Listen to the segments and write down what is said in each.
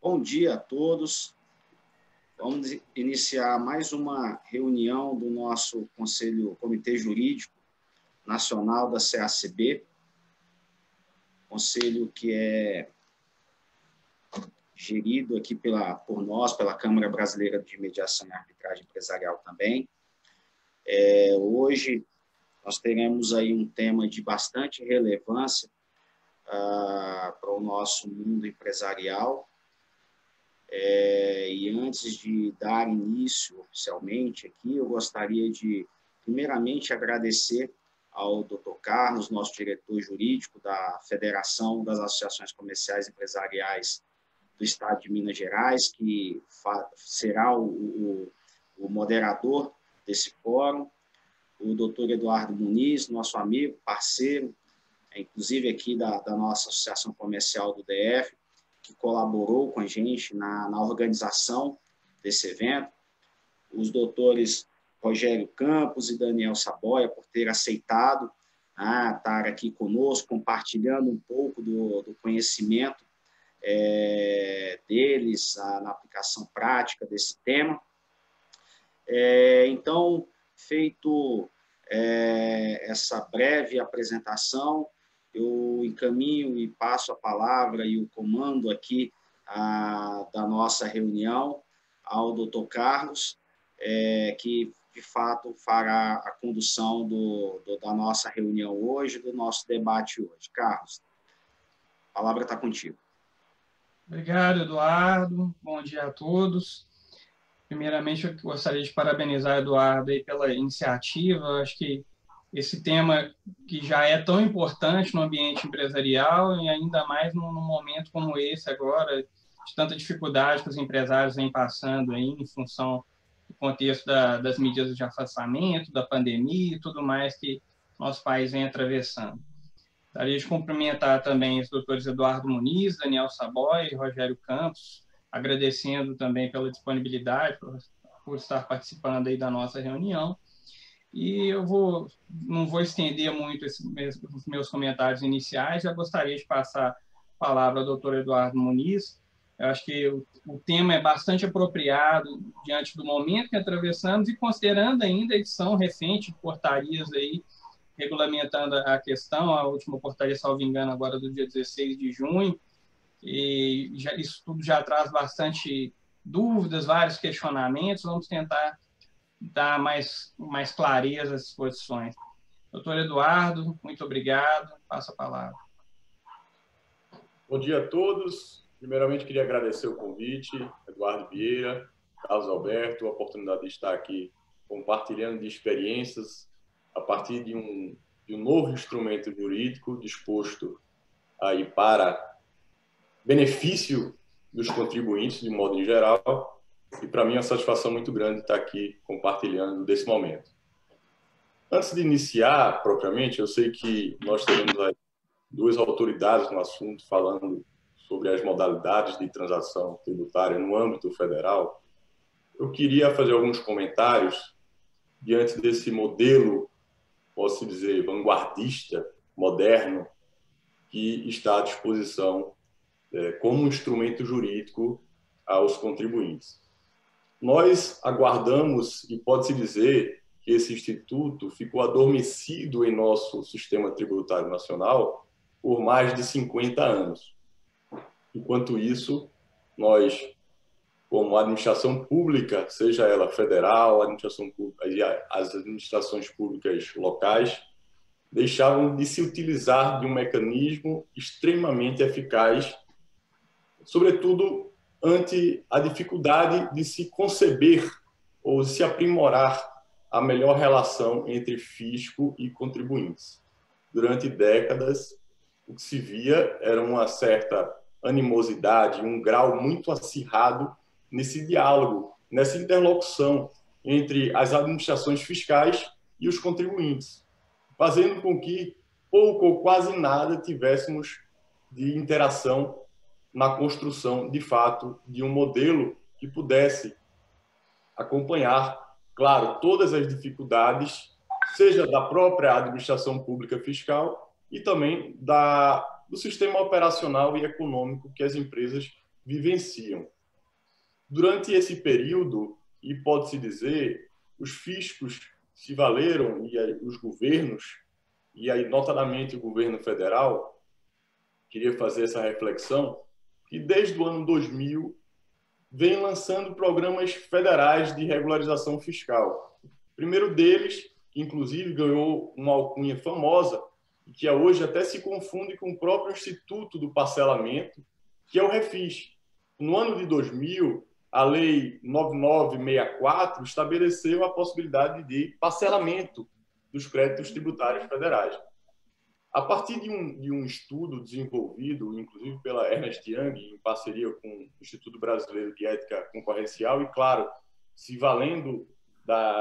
Bom dia a todos. Vamos iniciar mais uma reunião do nosso Comitê Jurídico Nacional da CACB, conselho que é gerido aqui por nós, pela Câmara Brasileira de Mediação e Arbitragem Empresarial também. Hoje nós teremos aí um tema de bastante relevância para o nosso mundo empresarial. E antes de dar início oficialmente aqui, eu gostaria de, primeiramente, agradecer ao Dr. Carlos, nosso diretor jurídico da Federação das Associações Comerciais e Empresariais do Estado de Minas Gerais, que será o moderador desse fórum, o Dr. Eduardo Muniz, nosso amigo, parceiro, inclusive aqui da nossa Associação Comercial do DF, que colaborou com a gente na organização desse evento, os doutores Rogério Campos e Daniel Saboia, por ter aceitado estar aqui conosco, compartilhando um pouco do conhecimento deles na aplicação prática desse tema. Então, feito essa breve apresentação, eu encaminho e passo a palavra e o comando aqui da nossa reunião ao Dr. Carlos, que, de fato, fará a condução da nossa reunião hoje, do nosso debate hoje. Carlos, a palavra está contigo. Obrigado, Eduardo. Bom dia a todos. Primeiramente, eu gostaria de parabenizar o Eduardo aí pela iniciativa. Acho que esse tema que já é tão importante no ambiente empresarial e ainda mais num momento como esse agora, de tanta dificuldade que os empresários vêm passando aí em função do contexto das medidas de afastamento, da pandemia e tudo mais que nosso país vem atravessando. Gostaria de cumprimentar também os doutores Eduardo Muniz, Daniel Saboia e Rogério Campos, agradecendo também pela disponibilidade, por estar participando aí da nossa reunião. E eu não vou estender muito os meus comentários iniciais, já gostaria de passar a palavra ao doutor Eduardo Muniz. Eu acho que o tema é bastante apropriado diante do momento que atravessamos e considerando ainda a edição recente de portarias aí, regulamentando a questão, a última portaria, salvo engano, agora do dia 16 de junho, e isso tudo já traz bastante dúvidas, vários questionamentos. Vamos tentar dar mais clareza às posições. Doutor Eduardo, muito obrigado. Passo a palavra. Bom dia a todos. Primeiramente, queria agradecer o convite, Eduardo Vieira, Carlos Alberto, a oportunidade de estar aqui compartilhando de experiências a partir de um novo instrumento jurídico disposto aí para benefício dos contribuintes, de modo em geral, e para mim é uma satisfação muito grande estar aqui compartilhando desse momento. Antes de iniciar propriamente, eu sei que nós teremos aí duas autoridades no assunto falando sobre as modalidades de transação tributária no âmbito federal. Eu queria fazer alguns comentários diante desse modelo, posso dizer, vanguardista, moderno, que está à disposição como instrumento jurídico aos contribuintes. Nós aguardamos, e pode-se dizer que esse instituto ficou adormecido em nosso sistema tributário nacional por mais de 50 anos. Enquanto isso, nós, como administração pública, seja ela federal, administração pública e as administrações públicas locais, deixavam de se utilizar de um mecanismo extremamente eficaz, sobretudo ante a dificuldade de se conceber ou se aprimorar a melhor relação entre fisco e contribuintes. Durante décadas, o que se via era uma certa animosidade, um grau muito acirrado nesse diálogo, nessa interlocução entre as administrações fiscais e os contribuintes, fazendo com que pouco ou quase nada tivéssemos de interação na construção, de fato, de um modelo que pudesse acompanhar, claro, todas as dificuldades, seja da própria administração pública fiscal e também do sistema operacional e econômico que as empresas vivenciam. Durante esse período, e pode-se dizer, os fiscos se valeram, e os governos, e aí notadamente o governo federal, queria fazer essa reflexão, que desde o ano 2000 vem lançando programas federais de regularização fiscal. O primeiro deles, que inclusive ganhou uma alcunha famosa, e que hoje até se confunde com o próprio Instituto do Parcelamento, que é o Refis. No ano de 2000, a Lei 9964 estabeleceu a possibilidade de parcelamento dos créditos tributários federais. A partir de um estudo desenvolvido, inclusive pela Ernst Young, em parceria com o Instituto Brasileiro de Ética Concorrencial, e, claro, se valendo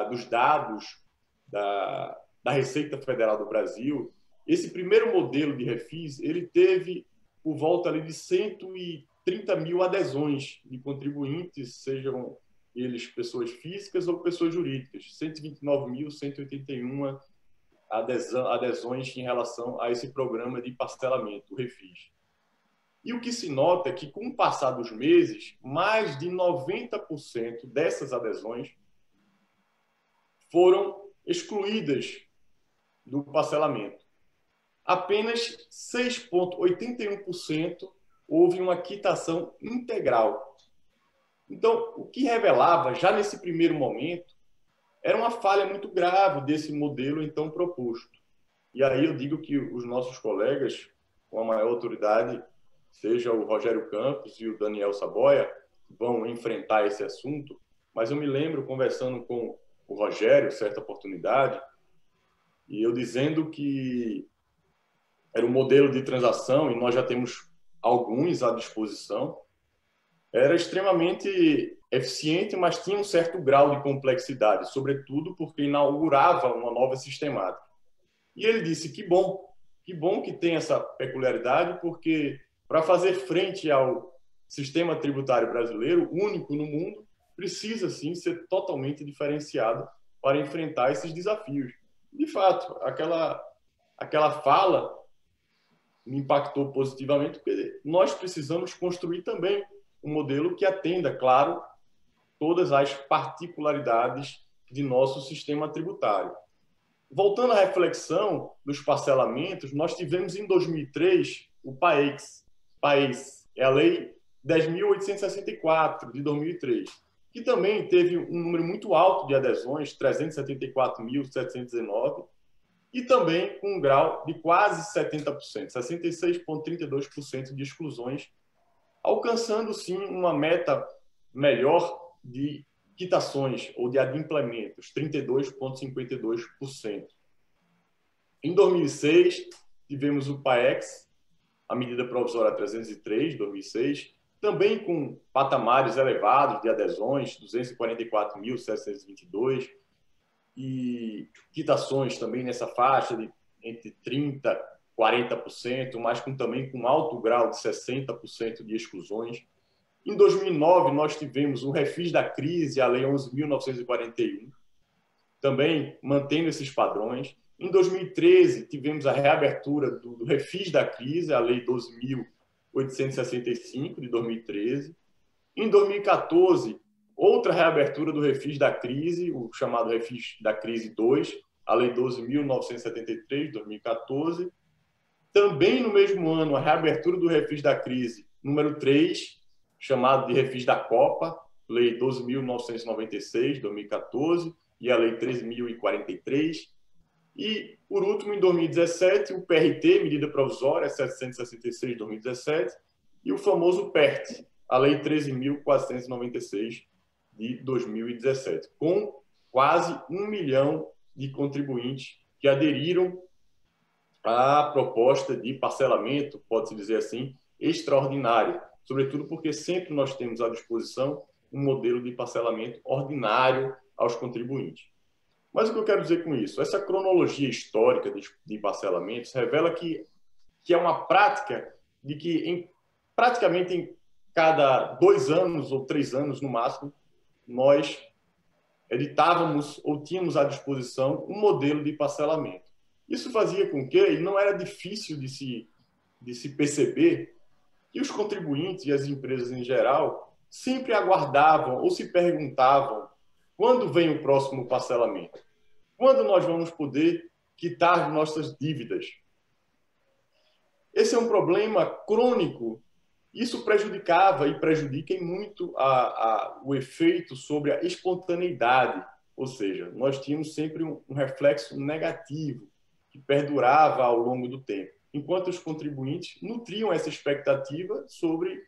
dos dados da Receita Federal do Brasil, esse primeiro modelo de refis, ele teve por volta ali de 130 mil adesões de contribuintes, sejam eles pessoas físicas ou pessoas jurídicas, 129.181 adesões em relação a esse programa de parcelamento, o Refis. E o que se nota é que, com o passar dos meses, mais de 90% dessas adesões foram excluídas do parcelamento. Apenas 6,81% houve uma quitação integral. Então, o que revelava, já nesse primeiro momento, era uma falha muito grave desse modelo então proposto. E aí eu digo que os nossos colegas, com a maior autoridade, seja o Rogério Campos e o Daniel Saboia, vão enfrentar esse assunto, mas eu me lembro conversando com o Rogério, certa oportunidade, e eu dizendo que era um modelo de transação, e nós já temos alguns à disposição, era extremamente eficiente, mas tinha um certo grau de complexidade, sobretudo porque inaugurava uma nova sistemática. E ele disse que bom que tem essa peculiaridade, porque para fazer frente ao sistema tributário brasileiro, único no mundo, precisa sim ser totalmente diferenciado para enfrentar esses desafios. De fato, aquela fala me impactou positivamente, porque nós precisamos construir também um modelo que atenda, claro, todas as particularidades de nosso sistema tributário. Voltando à reflexão dos parcelamentos, nós tivemos em 2003 o PAEX. PAEX é a Lei 10.864, de 2003, que também teve um número muito alto de adesões, 374.719, e também com um grau de quase 70%, 66,32% de exclusões, alcançando, sim, uma meta melhor de quitações ou de adimplementos, 32,52%. Em 2006, tivemos o PAEX, a medida provisória 303, de 2006, também com patamares elevados de adesões, 244.722, e quitações também nessa faixa de entre 30% e 40%, mas também com alto grau de 60% de exclusões. Em 2009, nós tivemos o Refis da Crise, a Lei 11.941, também mantendo esses padrões. Em 2013, tivemos a reabertura do Refis da Crise, a Lei 12.865, de 2013. Em 2014, outra reabertura do Refis da Crise, o chamado Refis da Crise 2, a Lei 12.973, de 2014. Também no mesmo ano, a reabertura do Refis da Crise número 3, chamado de Refis da Copa, Lei 12.996, de 2014, e a Lei 13.043. E, por último, em 2017, o PRT, Medida Provisória 766, de 2017, e o famoso PERT, a Lei 13.496, de 2017, com quase 1 milhão de contribuintes que aderiram à proposta de parcelamento, pode-se dizer assim, extraordinário, sobretudo porque sempre nós temos à disposição um modelo de parcelamento ordinário aos contribuintes. Mas o que eu quero dizer com isso? Essa cronologia histórica de parcelamentos revela que é uma prática de que praticamente em cada 2 anos ou 3 anos, no máximo, nós editávamos ou tínhamos à disposição um modelo de parcelamento. Isso fazia com que, e não era difícil de se perceber, que os contribuintes e as empresas em geral sempre aguardavam ou se perguntavam quando vem o próximo parcelamento? Quando nós vamos poder quitar nossas dívidas? Esse é um problema crônico. Isso prejudicava e prejudica muito o efeito sobre a espontaneidade, ou seja, nós tínhamos sempre um reflexo negativo que perdurava ao longo do tempo, enquanto os contribuintes nutriam essa expectativa sobre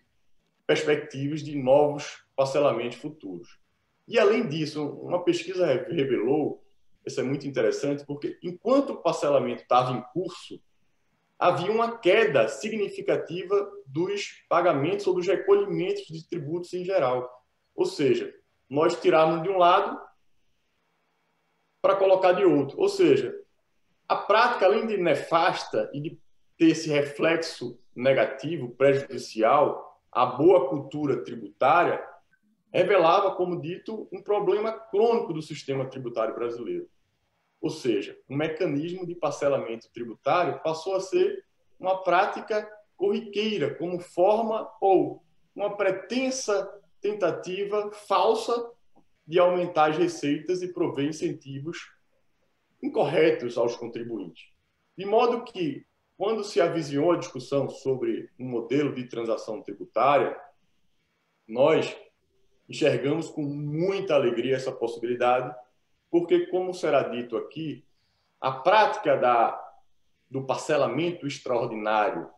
perspectivas de novos parcelamentos futuros. E, além disso, uma pesquisa revelou, isso é muito interessante, porque enquanto o parcelamento estava em curso, havia uma queda significativa dos pagamentos ou dos recolhimentos de tributos em geral. Ou seja, nós tirávamos de um lado para colocar de outro. Ou seja, a prática, além de nefasta e de ter esse reflexo negativo, prejudicial, à boa cultura tributária, revelava, como dito, um problema crônico do sistema tributário brasileiro. Ou seja, um mecanismo de parcelamento tributário passou a ser uma prática corriqueira, como forma ou uma pretensa tentativa falsa de aumentar as receitas e prover incentivos incorretos aos contribuintes. De modo que, quando se avizinhou a discussão sobre um modelo de transação tributária, nós enxergamos com muita alegria essa possibilidade, porque, como será dito aqui, a prática do parcelamento extraordinário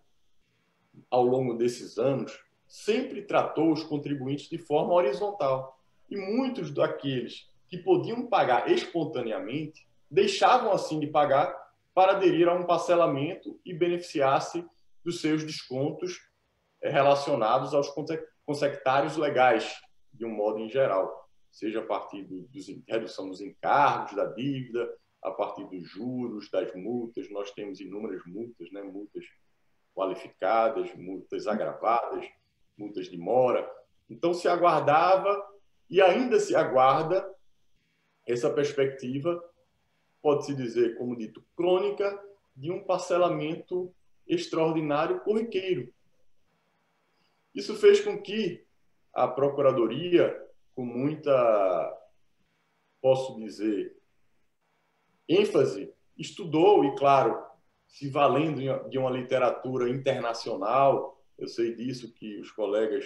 ao longo desses anos sempre tratou os contribuintes de forma horizontal. E muitos daqueles que podiam pagar espontaneamente deixavam assim de pagar para aderir a um parcelamento e beneficiar-se dos seus descontos relacionados aos consectários legais, de um modo em geral, seja a partir da redução dos encargos, da dívida, a partir dos juros, das multas. Nós temos inúmeras multas, né? Multas qualificadas, multas agravadas, multas de mora. Então, se aguardava e ainda se aguarda essa perspectiva, pode-se dizer, como dito, crônica, de um parcelamento extraordinário corriqueiro. Isso fez com que a Procuradoria, com muita, posso dizer, ênfase, estudou e, claro, se valendo de uma literatura internacional, eu sei disso, que os colegas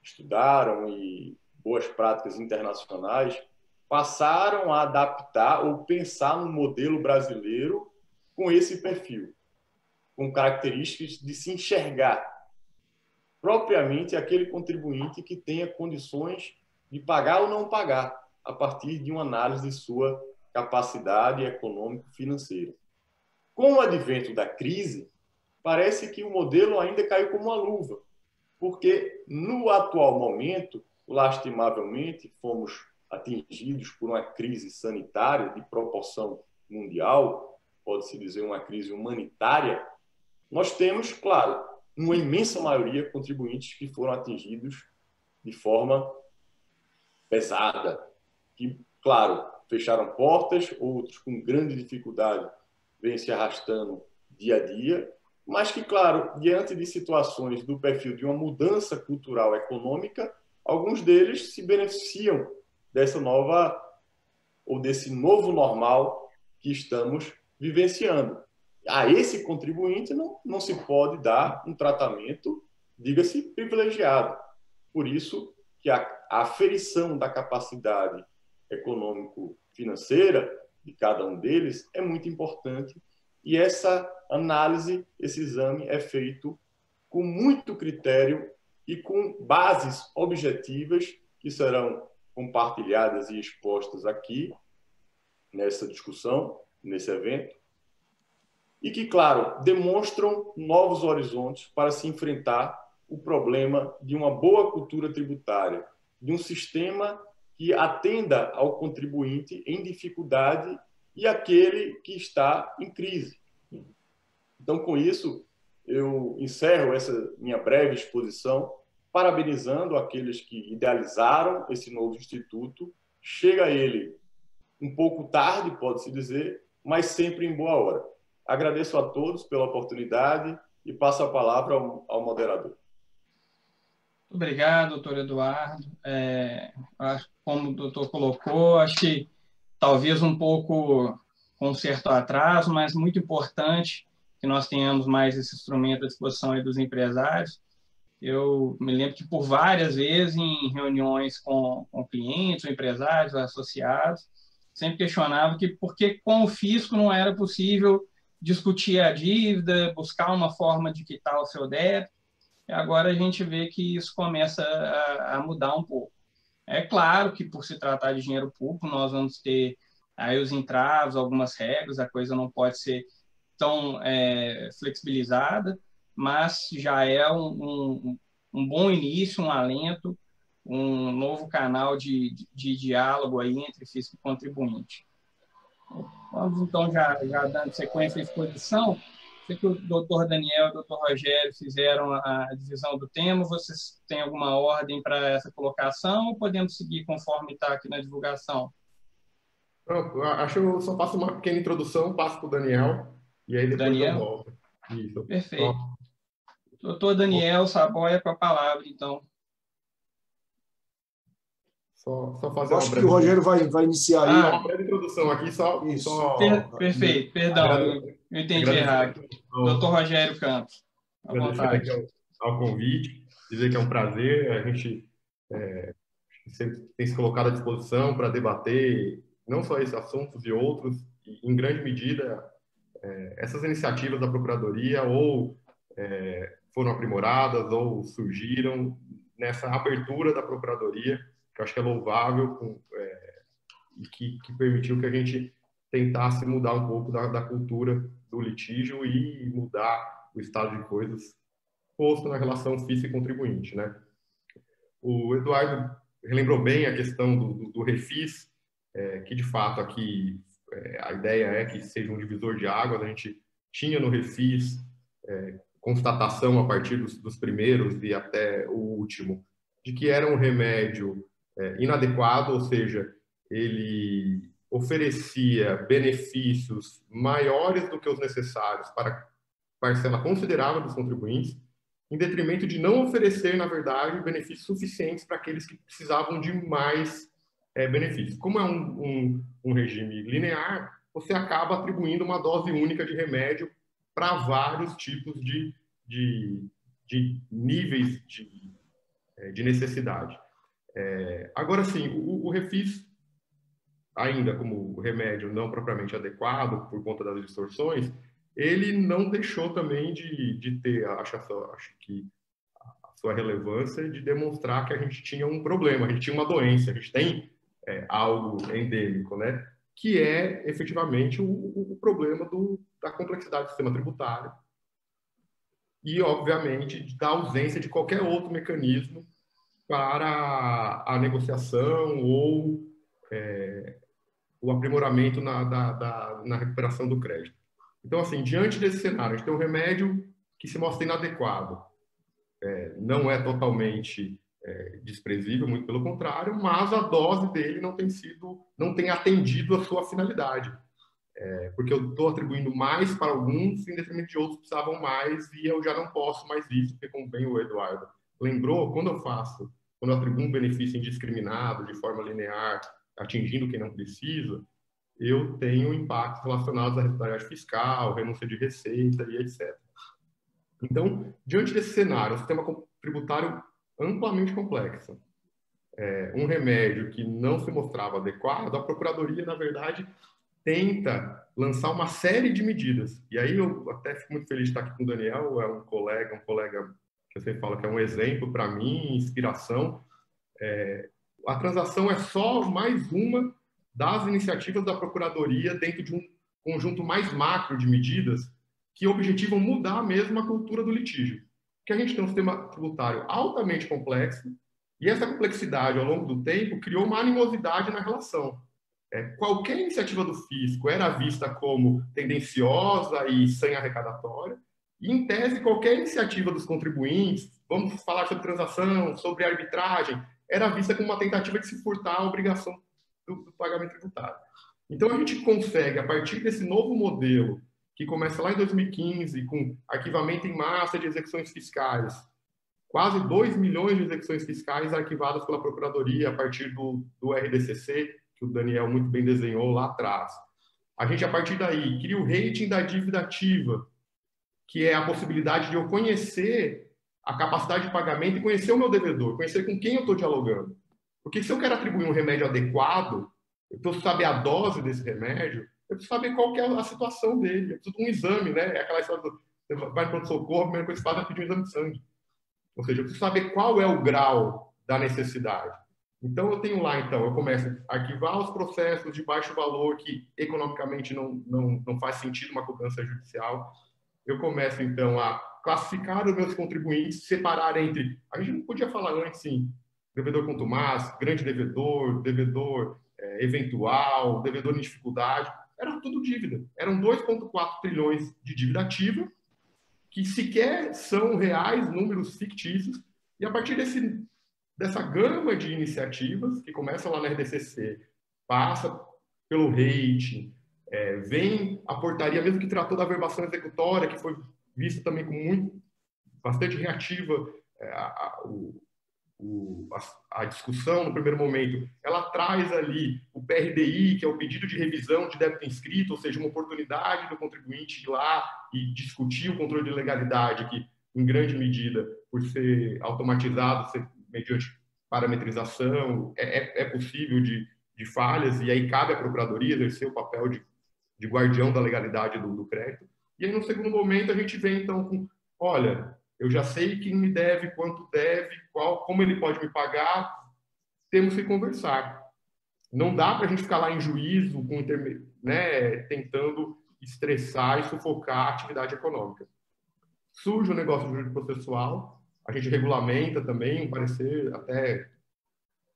estudaram e boas práticas internacionais, passaram a adaptar ou pensar no modelo brasileiro com esse perfil, com características de se enxergar propriamente aquele contribuinte que tenha condições de pagar ou não pagar, a partir de uma análise de sua capacidade econômico-financeira. Com o advento da crise, parece que o modelo ainda caiu como uma luva, porque no atual momento, lastimavelmente, fomos atingidos por uma crise sanitária de proporção mundial, pode-se dizer uma crise humanitária. Nós temos, claro, uma imensa maioria de contribuintes que foram atingidos de forma pesada, que, claro, fecharam portas, outros com grande dificuldade vêm se arrastando dia a dia, mas que, claro, diante de situações do perfil de uma mudança cultural econômica, alguns deles se beneficiam dessa nova ou desse novo normal que estamos vivenciando. A esse contribuinte não se pode dar um tratamento, diga-se, privilegiado. Por isso que a aferição da capacidade econômico-financeira de cada um deles é muito importante, e essa análise, esse exame é feito com muito critério e com bases objetivas que serão compartilhadas e expostas aqui nessa discussão, nesse evento, e que, claro, demonstram novos horizontes para se enfrentar o problema de uma boa cultura tributária, de um sistema que atenda ao contribuinte em dificuldade e aquele que está em crise. Então, com isso, eu encerro essa minha breve exposição, parabenizando aqueles que idealizaram esse novo instituto. Chega ele um pouco tarde, pode-se dizer, mas sempre em boa hora. Agradeço a todos pela oportunidade e passo a palavra ao moderador. Obrigado, doutor Eduardo. Como o doutor colocou, acho que talvez um pouco com um certo atraso, mas muito importante que nós tenhamos mais esse instrumento à disposição aí dos empresários. Eu me lembro que por várias vezes em reuniões com clientes, ou empresários, ou associados, sempre questionava que por que com o fisco não era possível discutir a dívida, buscar uma forma de quitar o seu débito. E agora a gente vê que isso começa a mudar um pouco. É claro que por se tratar de dinheiro público, nós vamos ter aí os entraves, algumas regras, a coisa não pode ser tão flexibilizada, mas já é um bom início, um alento, um novo canal de diálogo aí entre fisco e contribuinte. Vamos, então, já dando sequência à exposição, sei que o doutor Daniel e o doutor Rogério fizeram a divisão do tema. Vocês têm alguma ordem para essa colocação ou podemos seguir conforme está aqui na divulgação? Não, acho que eu só faço uma pequena introdução, passo para o Daniel, e aí depois Daniel? eu volto. Isso. Perfeito. Doutor Daniel Saboia com a palavra, então. Só fazer acho que o Rogério vai iniciar aí. Uma breve introdução aqui, Perfeito, perdão, eu entendi errado. Doutor Rogério Campos, à vontade. Ao convite, dizer que é um prazer, a gente sempre tem se colocado à disposição para debater não só esses assuntos e outros, e, em grande medida, essas iniciativas da Procuradoria ou foram aprimoradas ou surgiram nessa abertura da Procuradoria, que eu acho que é louvável e que permitiu que a gente tentasse mudar um pouco da cultura do litígio e mudar o estado de coisas posto na relação fisco e contribuinte, né? O Eduardo relembrou bem a questão do refis, que de fato aqui a ideia é que seja um divisor de águas. A gente tinha no refis constatação a partir dos primeiros e até o último de que era um remédio inadequado, ou seja, ele oferecia benefícios maiores do que os necessários para parcela considerável dos contribuintes, em detrimento de não oferecer, na verdade, benefícios suficientes para aqueles que precisavam de mais benefícios. Como é um regime linear, você acaba atribuindo uma dose única de remédio para vários tipos de níveis de necessidade. Agora, sim, o refis, ainda como remédio não propriamente adequado por conta das distorções, ele não deixou também de ter, acho que a sua relevância de demonstrar que a gente tinha um problema, a gente tinha uma doença, a gente tem algo endêmico, né? Que é efetivamente o problema da complexidade do sistema tributário e, obviamente, da ausência de qualquer outro mecanismo para a negociação ou o aprimoramento na recuperação do crédito. Então, assim, diante desse cenário, a gente tem um remédio que se mostra inadequado. Não é totalmente desprezível, muito pelo contrário, mas a dose dele não tem atendido a sua finalidade. Porque eu estou atribuindo mais para alguns, em detrimento de outros que precisavam mais, e eu já não posso mais isso, porque, como bem o Eduardo lembrou, quando eu atribuo um benefício indiscriminado, de forma linear, atingindo quem não precisa, eu tenho impactos relacionados à responsabilidade fiscal, renúncia de receita e etc. Então, diante desse cenário, um sistema tributário amplamente complexo, um remédio que não se mostrava adequado, a Procuradoria, na verdade, tenta lançar uma série de medidas. E aí eu até fico muito feliz de estar aqui com o Daniel, é um colega que eu sempre falo que é um exemplo para mim, inspiração. A transação é só mais uma das iniciativas da Procuradoria dentro de um conjunto mais macro de medidas que objetivam mudar mesmo a cultura do litígio. Porque a gente tem um sistema tributário altamente complexo e essa complexidade, ao longo do tempo, criou uma animosidade na relação. Qualquer iniciativa do fisco era vista como tendenciosa e sem arrecadatória, e, em tese, qualquer iniciativa dos contribuintes, vamos falar sobre transação, sobre arbitragem, era vista como uma tentativa de se furtar a obrigação do pagamento tributário. Então, a gente consegue, a partir desse novo modelo, que começa lá em 2015, com arquivamento em massa de execuções fiscais, quase 2 milhões de execuções fiscais arquivadas pela Procuradoria a partir do RDCC, que o Daniel muito bem desenhou lá atrás. A gente, a partir daí, cria o rating da dívida ativa, que é a possibilidade de eu conhecer a capacidade de pagamento e conhecer o meu devedor, conhecer com quem eu estou dialogando. Porque se eu quero atribuir um remédio adequado, eu preciso saber a dose desse remédio, eu preciso saber qual que é a situação dele, eu preciso de um exame, né? É aquela história do você vai no pronto-socorro, a primeira coisa que você faz é pedir um exame de sangue. Ou seja, eu preciso saber qual é o grau da necessidade. Então, eu tenho lá, então, eu começo a arquivar os processos de baixo valor que economicamente não faz sentido uma cobrança judicial. Eu começo, então, a classificar os meus contribuintes, separar entre... A gente não podia falar antes, sim, devedor contumaz, grande devedor, devedor eventual, devedor em dificuldade. Era tudo dívida. Eram 2,4 trilhões de dívida ativa, que sequer são reais, números fictícios, e a partir dessa gama de iniciativas, que começa lá na RDCC, passa pelo rating, vem a portaria, mesmo que tratou da averbação executória, que foi vista também com bastante reativa, a discussão no primeiro momento, ela traz ali o PRDI, que é o pedido de revisão de débito inscrito, ou seja, uma oportunidade do contribuinte ir lá e discutir o controle de legalidade, que, em grande medida, por ser automatizado, ser mediante parametrização, é possível de falhas, e aí cabe à Procuradoria exercer o papel de guardião da legalidade do crédito. E aí, no segundo momento, a gente vem, então, com, olha, eu já sei quem me deve, quanto deve, como ele pode me pagar, temos que conversar. Não dá para a gente ficar lá em juízo, tentando estressar e sufocar a atividade econômica. Surge o negócio jurídico processual, a gente regulamenta também, um parecer, até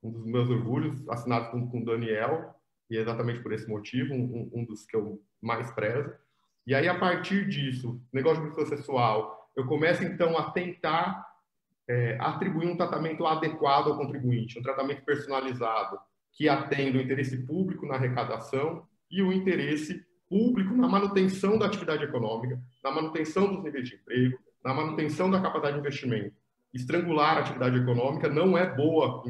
um dos meus orgulhos, assinado com o Daniel, e é exatamente por esse motivo, um dos que eu mais prezo. E aí, a partir disso, negócio jurídico processual, eu começo, então, a tentar atribuir um tratamento adequado ao contribuinte, um tratamento personalizado, que atenda o interesse público na arrecadação e o interesse público na manutenção da atividade econômica, na manutenção dos níveis de emprego, na manutenção da capacidade de investimento. Estrangular a atividade econômica não é boa,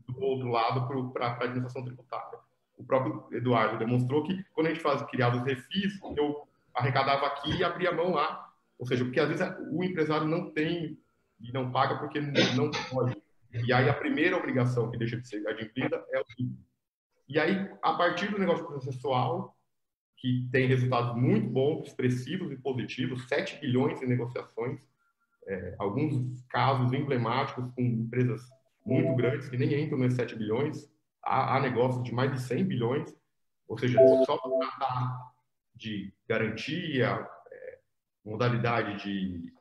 do outro lado, para a administração tributária. O próprio Eduardo demonstrou que, quando a gente criava os refis, eu arrecadava aqui e abria a mão lá. Ou seja, porque às vezes o empresário não tem e não paga porque não pode. E aí a primeira obrigação que deixa de ser adimplida é o FII. E aí, a partir do negócio processual, que tem resultados muito bons, expressivos e positivos, 7 bilhões em negociações, alguns casos emblemáticos com empresas muito grandes que nem entram nesses 7 bilhões, há negócios de mais de 100 bilhões, ou seja, só para tratar de garantia, modalidade de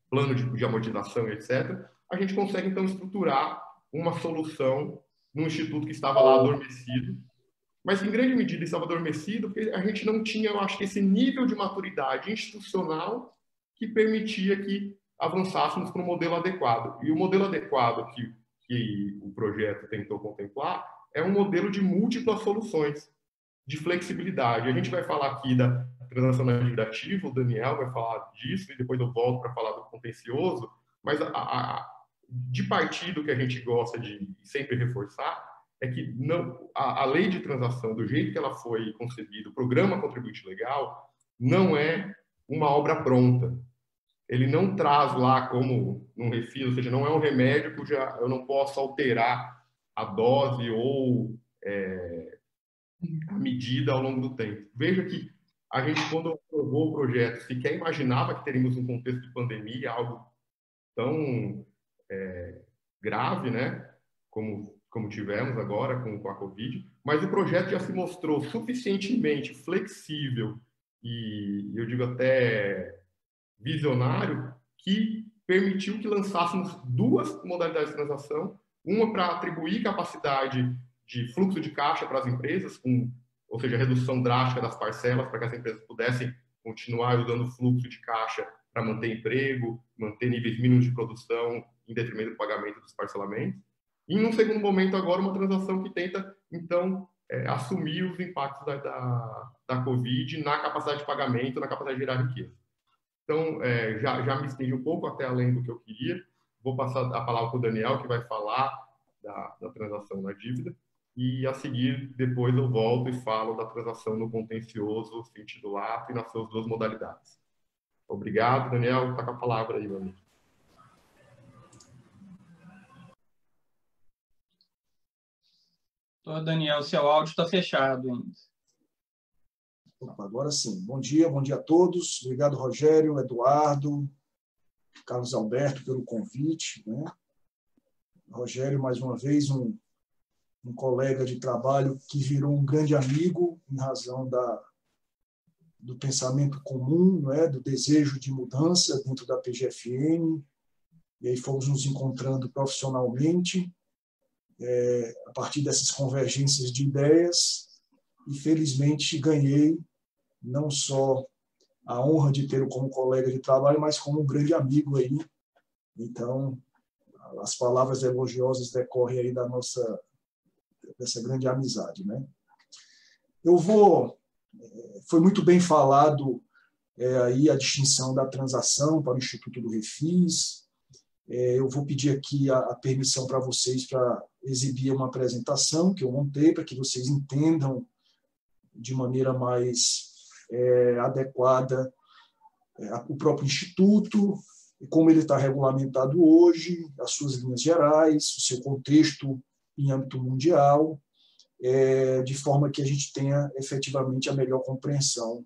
plano de amortização, etc., a gente consegue, então, estruturar uma solução num instituto que estava lá adormecido, mas que, em grande medida, estava adormecido porque a gente não tinha, eu acho que, esse nível de maturidade institucional que permitia que avançássemos para um modelo adequado. E o modelo adequado que o projeto tentou contemplar é um modelo de múltiplas soluções, de flexibilidade. A gente vai falar aqui da transação na dívida ativa, o Daniel vai falar disso, e depois eu volto para falar do contencioso, mas de partido que a gente gosta de sempre reforçar é que a lei de transação, do jeito que ela foi concebida, o programa contribuinte legal, não é uma obra pronta. Ele não traz lá como um refis, ou seja, não é um remédio que eu não posso alterar a dose ou a medida ao longo do tempo. Veja que a gente, quando aprovou o projeto, sequer imaginava que teríamos um contexto de pandemia, algo tão grave, né, como tivemos agora com a Covid, mas o projeto já se mostrou suficientemente flexível e, eu digo até visionário, que permitiu que lançássemos 2 modalidades de transação, uma para atribuir capacidade de fluxo de caixa para as empresas, ou seja, redução drástica das parcelas para que as empresas pudessem continuar usando o fluxo de caixa para manter emprego, manter níveis mínimos de produção em detrimento do pagamento dos parcelamentos. E, num segundo momento, agora, uma transação que tenta, então, assumir os impactos da Covid na capacidade de pagamento, na capacidade de gerar riqueza. Então, já me estendi um pouco até além do que eu queria. Vou passar a palavra para o Daniel, que vai falar da transação na dívida. E, a seguir, depois eu volto e falo da transação no contencioso, sentido lato, e nas suas duas modalidades. Obrigado, Daniel. Está com a palavra aí, meu amigo. Daniel, seu áudio está fechado ainda. Opa, agora sim. Bom dia a todos. Obrigado, Rogério, Eduardo, Carlos Alberto, pelo convite, né? Rogério, mais uma vez, um colega de trabalho que virou um grande amigo em razão do pensamento comum, né? Do desejo de mudança dentro da PGFN. E aí fomos nos encontrando profissionalmente, a partir dessas convergências de ideias, e felizmente ganhei não só a honra de tê-lo como colega de trabalho, mas como um grande amigo aí. Então, as palavras elogiosas decorrem aí dessa grande amizade, né? Foi muito bem falado aí a distinção da transação para o Instituto do Refis. Eu vou pedir aqui a permissão para vocês para exibir uma apresentação que eu montei para que vocês entendam de maneira mais adequada o próprio Instituto, como ele está regulamentado hoje, as suas linhas gerais, o seu contexto em âmbito mundial, de forma que a gente tenha efetivamente a melhor compreensão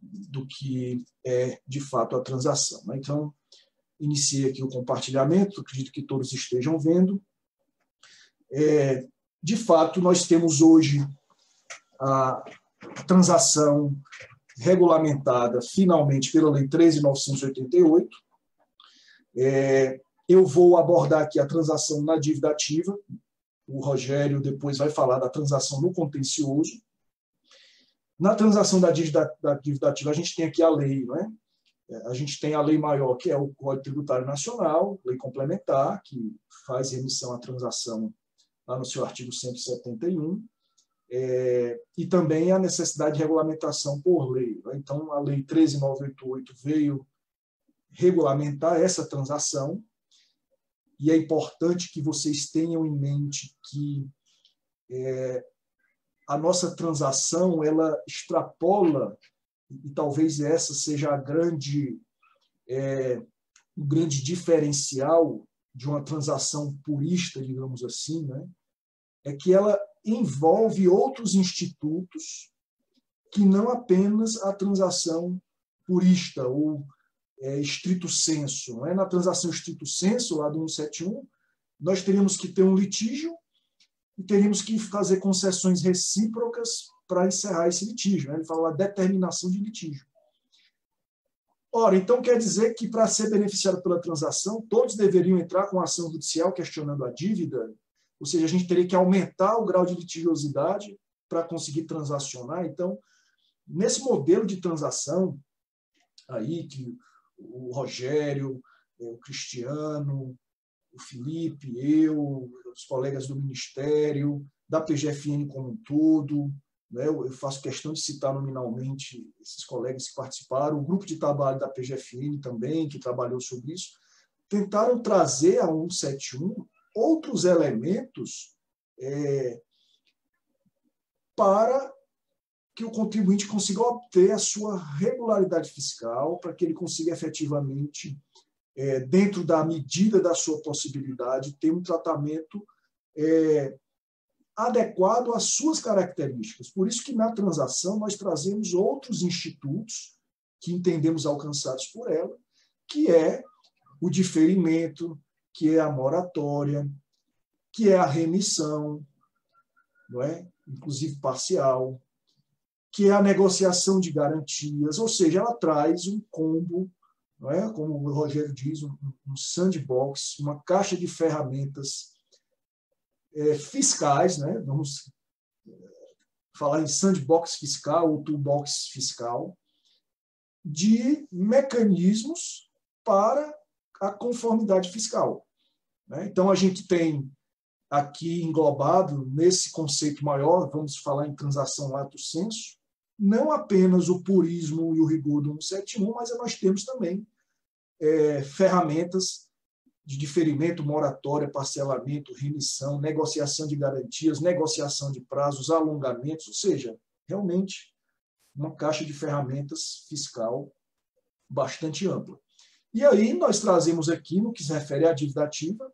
do que é, de fato, a transação. Então, iniciei aqui o compartilhamento, acredito que todos estejam vendo. De fato, nós temos hoje a transação regulamentada finalmente pela Lei 13.988. Eu vou abordar aqui a transação na dívida ativa. O Rogério depois vai falar da transação no contencioso. Na transação da dívida ativa, a gente tem aqui a lei, não é? A gente tem a lei maior, que é o Código Tributário Nacional, lei complementar, que faz remissão à transação lá no seu artigo 171, e também a necessidade de regulamentação por lei. Então, a Lei 13.988 veio regulamentar essa transação, e é importante que vocês tenham em mente que a nossa transação ela extrapola, e talvez essa seja o grande diferencial de uma transação purista, digamos assim, né? É que ela envolve outros institutos que não apenas a transação purista ou estrito sensu. Não é? Na transação estrito sensu, lá do 171, nós teríamos que ter um litígio e teríamos que fazer concessões recíprocas para encerrar esse litígio. Né? Ele fala da determinação de litígio. Ora, então quer dizer que para ser beneficiado pela transação, todos deveriam entrar com ação judicial questionando a dívida, ou seja, a gente teria que aumentar o grau de litigiosidade para conseguir transacionar. Então, nesse modelo de transação, aí que o Rogério, o Cristiano, o Felipe, eu, os colegas do Ministério, da PGFN como um todo, né? Eu faço questão de citar nominalmente esses colegas que participaram, o grupo de trabalho da PGFN também, que trabalhou sobre isso, tentaram trazer a 171 outros elementos para que o contribuinte consiga obter a sua regularidade fiscal, para que ele consiga efetivamente, dentro da medida da sua possibilidade, ter um tratamento adequado às suas características. Por isso que na transação nós trazemos outros institutos que entendemos alcançados por ela, que é o diferimento, que é a moratória, que é a remissão, não é? Inclusive parcial, que é a negociação de garantias, ou seja, ela traz um combo, não é? Como o Rogério diz, um sandbox, uma caixa de ferramentas fiscais, né? Vamos falar em sandbox fiscal ou toolbox fiscal, de mecanismos para a conformidade fiscal. Né? Então, a gente tem aqui englobado, nesse conceito maior, vamos falar em transação lato sensu, não apenas o purismo e o rigor do 171, mas nós temos também ferramentas de diferimento, moratória, parcelamento, remissão, negociação de garantias, negociação de prazos, alongamentos, ou seja, realmente uma caixa de ferramentas fiscal bastante ampla. E aí nós trazemos aqui, no que se refere à dívida ativa,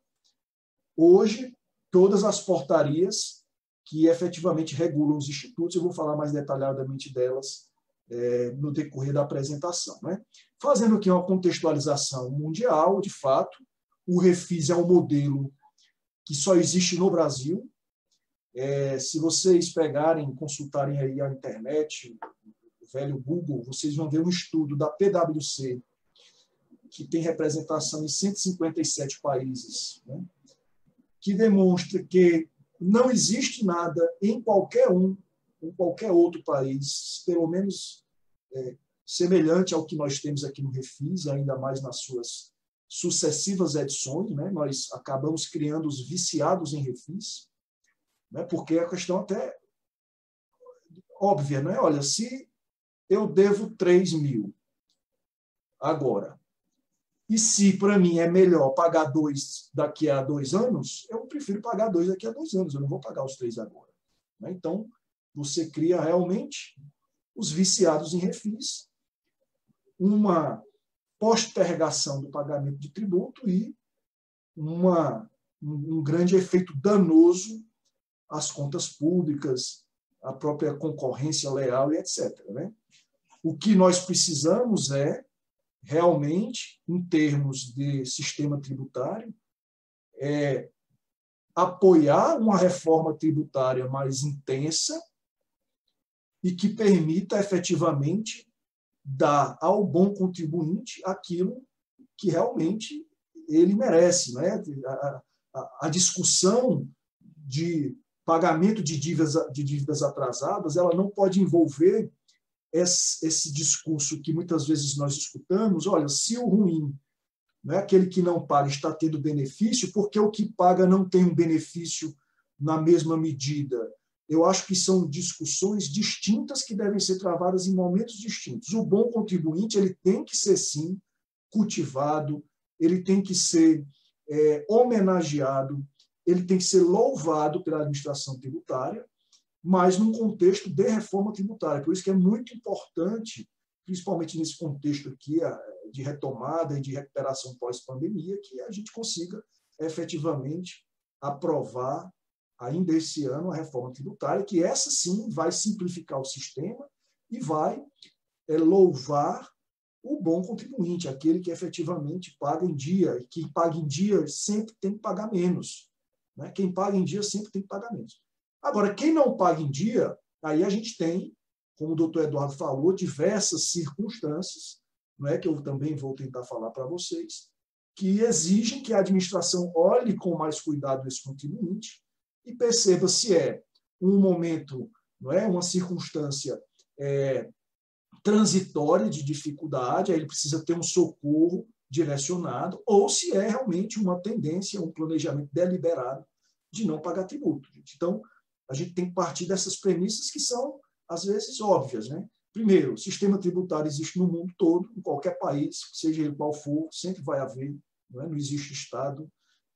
hoje, todas as portarias que efetivamente regulam os institutos, eu vou falar mais detalhadamente delas no decorrer da apresentação, né? Fazendo aqui uma contextualização mundial, de fato, o Refis é um modelo que só existe no Brasil. Se vocês pegarem, consultarem aí a internet, o velho Google, vocês vão ver um estudo da PwC, que tem representação em 157 países, né, que demonstra que não existe nada em qualquer outro país, pelo menos semelhante ao que nós temos aqui no Refis, ainda mais nas suas sucessivas edições, né? Nós acabamos criando os viciados em Refis, né? Porque é a questão até óbvia, né? Olha, se eu devo 3 mil agora, e se para mim é melhor pagar 2 daqui a 2 anos, eu prefiro pagar 2 daqui a 2 anos, eu não vou pagar os 3 agora, né? Então, você cria realmente os viciados em Refis, uma postergação do pagamento de tributo e um grande efeito danoso às contas públicas, à própria concorrência leal e etc., né? O que nós precisamos é, realmente, em termos de sistema tributário, apoiar uma reforma tributária mais intensa e que permita, efetivamente, dar ao bom contribuinte aquilo que realmente ele merece, né? A discussão de pagamento de dívidas atrasadas, ela não pode envolver esse discurso que muitas vezes nós escutamos: olha, se o ruim, né, aquele que não paga, está tendo benefício, porque o que paga não tem um benefício na mesma medida. Eu acho que são discussões distintas que devem ser travadas em momentos distintos. O bom contribuinte, ele tem que ser, sim, cultivado, ele tem que ser homenageado, ele tem que ser louvado pela administração tributária, mas num contexto de reforma tributária. Por isso que é muito importante, principalmente nesse contexto aqui de retomada e de recuperação pós-pandemia, que a gente consiga efetivamente aprovar ainda esse ano a reforma tributária, que essa sim vai simplificar o sistema e vai louvar o bom contribuinte, aquele que efetivamente paga em dia, e quem paga em dia sempre tem que pagar menos, né? Quem paga em dia sempre tem que pagar menos. Agora, quem não paga em dia, aí a gente tem, como o doutor Eduardo falou, diversas circunstâncias, não é, que eu também vou tentar falar para vocês, que exigem que a administração olhe com mais cuidado esse contribuinte e perceba se é um momento, não é, uma circunstância transitória de dificuldade, aí ele precisa ter um socorro direcionado, ou se é realmente uma tendência, um planejamento deliberado de não pagar tributo. Então, a gente tem que partir dessas premissas que são, às vezes, óbvias, né? Primeiro, o sistema tributário existe no mundo todo, em qualquer país, seja ele qual for, sempre vai haver, não existe Estado,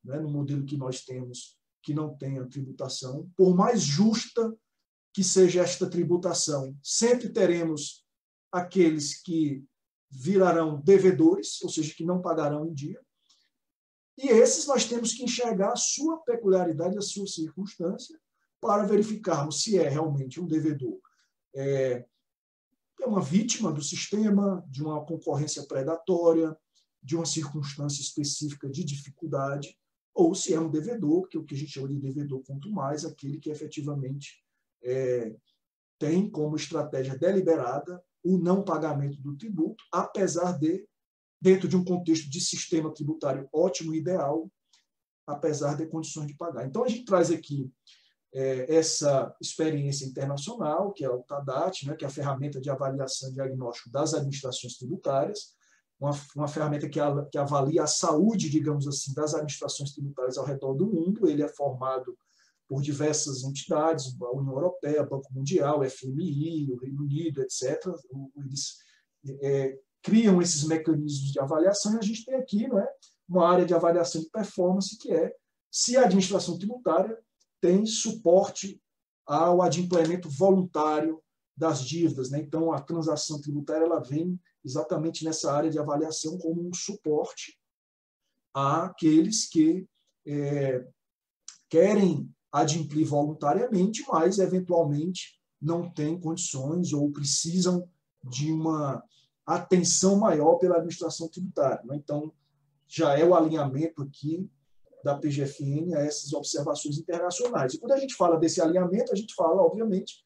no modelo que nós temos, que não tenha tributação. Por mais justa que seja esta tributação, sempre teremos aqueles que virarão devedores, ou seja, que não pagarão em dia. E esses nós temos que enxergar a sua peculiaridade, a sua circunstância, para verificarmos se é realmente um devedor, é uma vítima do sistema, de uma concorrência predatória, de uma circunstância específica de dificuldade, ou se é um devedor, que é o que a gente chama de devedor quanto mais, aquele que efetivamente tem como estratégia deliberada o não pagamento do tributo, apesar de, dentro de um contexto de sistema tributário ótimo e ideal, apesar de condições de pagar. Então, a gente traz aqui essa experiência internacional, que é o TADAT, né, que é a ferramenta de avaliação e diagnóstico das administrações tributárias, uma ferramenta que avalia a saúde, digamos assim, das administrações tributárias ao redor do mundo. Ele é formado por diversas entidades, a União Europeia, Banco Mundial, FMI, o Reino Unido, etc. Eles criam esses mecanismos de avaliação, e a gente tem aqui, não é, uma área de avaliação de performance, que é se a administração tributária tem suporte ao adimplemento voluntário das dívidas, né? Então, a transação tributária ela vem exatamente nessa área de avaliação como um suporte àqueles que querem adimplir voluntariamente, mas, eventualmente, não têm condições ou precisam de uma atenção maior pela administração tributária, né? Então, já é o alinhamento aqui da PGFN a essas observações internacionais. E quando a gente fala desse alinhamento, a gente fala, obviamente,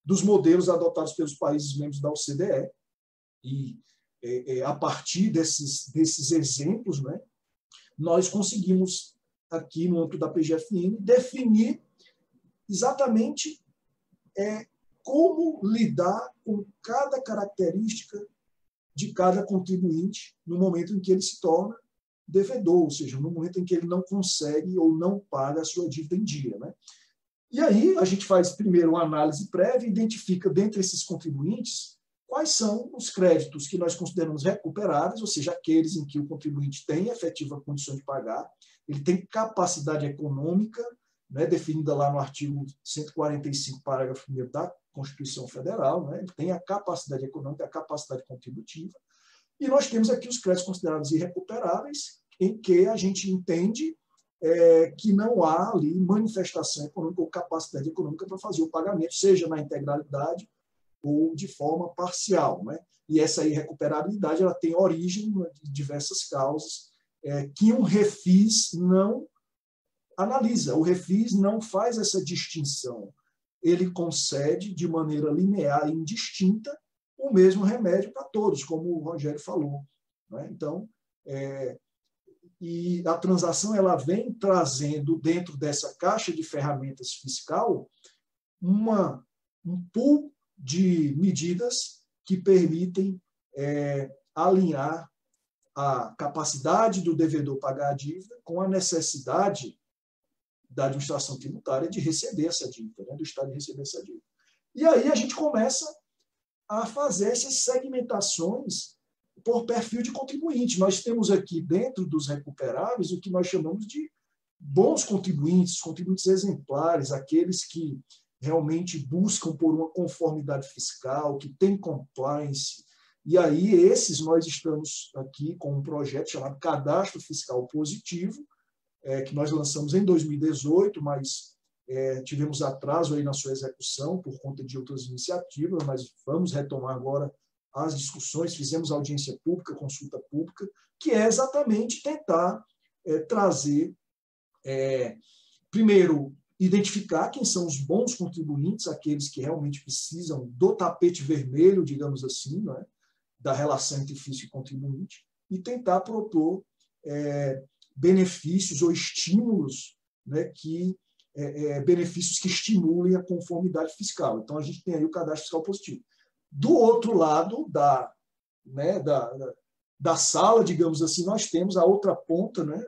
dos modelos adotados pelos países membros da OCDE, e a partir desses exemplos, né, nós conseguimos, aqui no âmbito da PGFN, definir exatamente como lidar com cada característica de cada contribuinte no momento em que ele se torna devedor, ou seja, no momento em que ele não consegue ou não paga a sua dívida em dia, né? E aí a gente faz primeiro uma análise prévia e identifica, dentre esses contribuintes, quais são os créditos que nós consideramos recuperáveis, ou seja, aqueles em que o contribuinte tem efetiva condição de pagar, ele tem capacidade econômica, né, definida lá no artigo 145, parágrafo 1º da Constituição Federal, né, ele tem a capacidade econômica, a capacidade contributiva, e nós temos aqui os créditos considerados irrecuperáveis, em que a gente entende que não há ali manifestação econômica ou capacidade econômica para fazer o pagamento, seja na integralidade ou de forma parcial, né? E essa irrecuperabilidade ela tem origem de diversas causas que um refis não analisa. O refis não faz essa distinção. Ele concede de maneira linear e indistinta o mesmo remédio para todos, como o Rogério falou, né? Então, e a transação ela vem trazendo dentro dessa caixa de ferramentas fiscal um pool de medidas que permitem alinhar a capacidade do devedor pagar a dívida com a necessidade da administração tributária de receber essa dívida, né, do Estado de receber essa dívida. E aí a gente começa a fazer essas segmentações por perfil de contribuinte. Nós temos aqui, dentro dos recuperáveis, o que nós chamamos de bons contribuintes, contribuintes exemplares, aqueles que realmente buscam por uma conformidade fiscal, que têm compliance. E aí, esses nós estamos aqui com um projeto chamado Cadastro Fiscal Positivo, que nós lançamos em 2018, mas tivemos atraso aí na sua execução por conta de outras iniciativas, mas vamos retomar agora as discussões, fizemos audiência pública, consulta pública, que é exatamente tentar trazer, primeiro, identificar quem são os bons contribuintes, aqueles que realmente precisam do tapete vermelho, digamos assim, né, da relação entre fisco e contribuinte, e tentar propor benefícios ou estímulos, né, benefícios que estimulem a conformidade fiscal. Então, a gente tem aí o cadastro fiscal positivo. Do outro lado da sala, digamos assim, nós temos a outra ponta, né,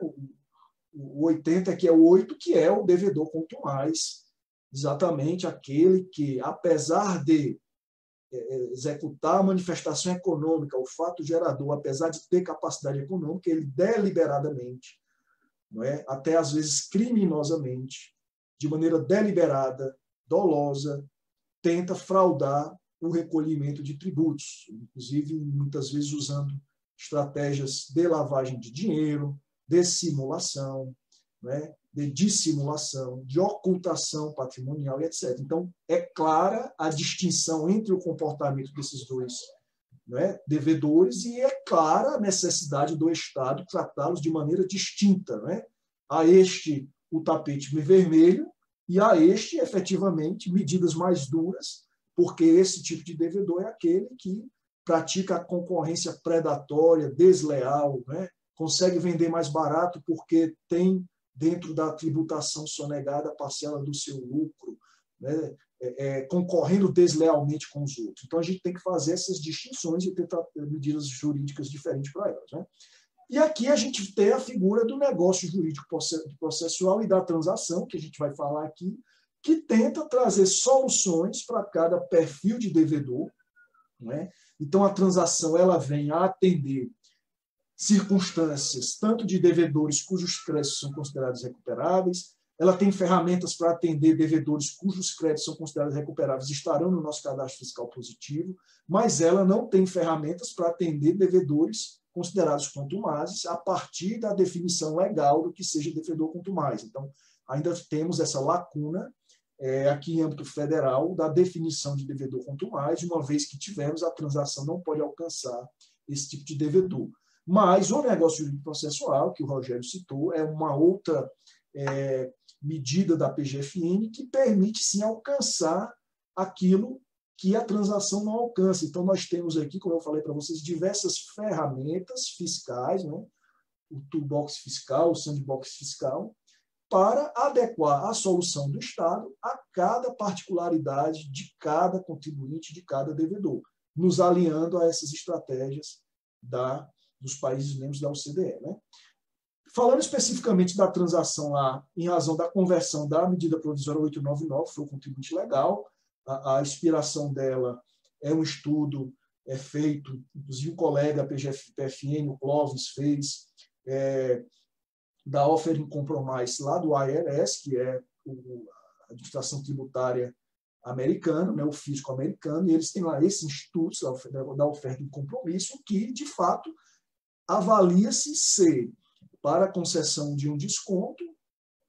o 80, que é o 8, que é o devedor contumaz, exatamente aquele que, apesar de executar a manifestação econômica, o fato gerador, apesar de ter capacidade econômica, ele deliberadamente, não é, até às vezes criminosamente, de maneira deliberada, dolosa, tenta fraudar o recolhimento de tributos, inclusive muitas vezes usando estratégias de lavagem de dinheiro, de simulação, né, de dissimulação, de ocultação patrimonial, etc. Então, é clara a distinção entre o comportamento desses dois, né, devedores, e é clara a necessidade do Estado tratá-los de maneira distinta, né? A este o tapete vermelho e a este, efetivamente, medidas mais duras, porque esse tipo de devedor é aquele que pratica a concorrência predatória, desleal, né? Consegue vender mais barato porque tem dentro da tributação sonegada a parcela do seu lucro, né? Concorrendo deslealmente com os outros. Então, a gente tem que fazer essas distinções e tentar medidas jurídicas diferentes para elas, né? E aqui a gente tem a figura do negócio jurídico processual e da transação, que a gente vai falar aqui, que tenta trazer soluções para cada perfil de devedor, né? Então, a transação ela vem a atender circunstâncias tanto de devedores cujos créditos são considerados recuperáveis, ela tem ferramentas para atender devedores cujos créditos são considerados recuperáveis, estarão no nosso cadastro fiscal positivo, mas ela não tem ferramentas para atender devedores considerados contumazes a partir da definição legal do que seja devedor contumaz. Então, ainda temos essa lacuna aqui em âmbito federal da definição de devedor contumaz, uma vez que tivemos a transação não pode alcançar esse tipo de devedor. Mas o negócio jurídico processual, que o Rogério citou, é uma outra medida da PGFN que permite, sim, alcançar aquilo que a transação não alcança. Então, nós temos aqui, como eu falei para vocês, diversas ferramentas fiscais, né? O toolbox fiscal, o sandbox fiscal, para adequar a solução do Estado a cada particularidade de cada contribuinte, de cada devedor, nos alinhando a essas estratégias dos países membros da OCDE. Né? Falando especificamente da transação lá, em razão da conversão da medida provisória 899, foi o contribuinte legal, a inspiração dela é um estudo feito, inclusive um colega PFN, o Clóvis, fez, da Offering Compromise lá do IRS, que é a administração tributária americana, né, o fisco americano, e eles têm lá esse instituto da oferta de compromisso que, de fato, avalia-se se, para a concessão de um desconto,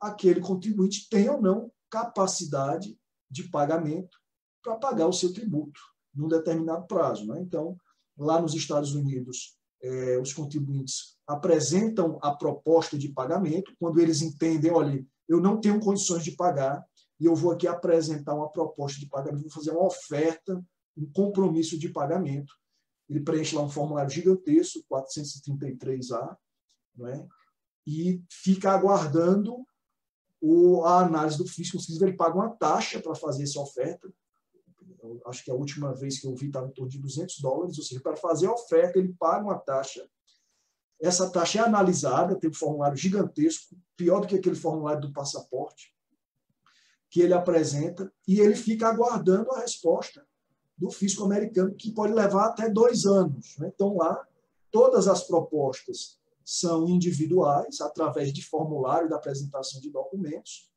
aquele contribuinte tem ou não capacidade de pagamento para pagar o seu tributo num determinado prazo. Né? Então, lá nos Estados Unidos, os contribuintes apresentam a proposta de pagamento, quando eles entendem, olha, eu não tenho condições de pagar, e eu vou aqui apresentar uma proposta de pagamento, vou fazer uma oferta, um compromisso de pagamento. Ele preenche lá um formulário gigantesco, 433A, né? E fica aguardando a análise do fisco. Inclusive, ele paga uma taxa para fazer essa oferta. Eu acho que a última vez que eu vi estava em torno de $200, ou seja, para fazer a oferta, ele paga uma taxa. Essa taxa é analisada, tem um formulário gigantesco, pior do que aquele formulário do passaporte, que ele apresenta, e ele fica aguardando a resposta do fisco americano, que pode levar até 2 anos. Né? Então, lá, todas as propostas são individuais, através de formulário da apresentação de documentos.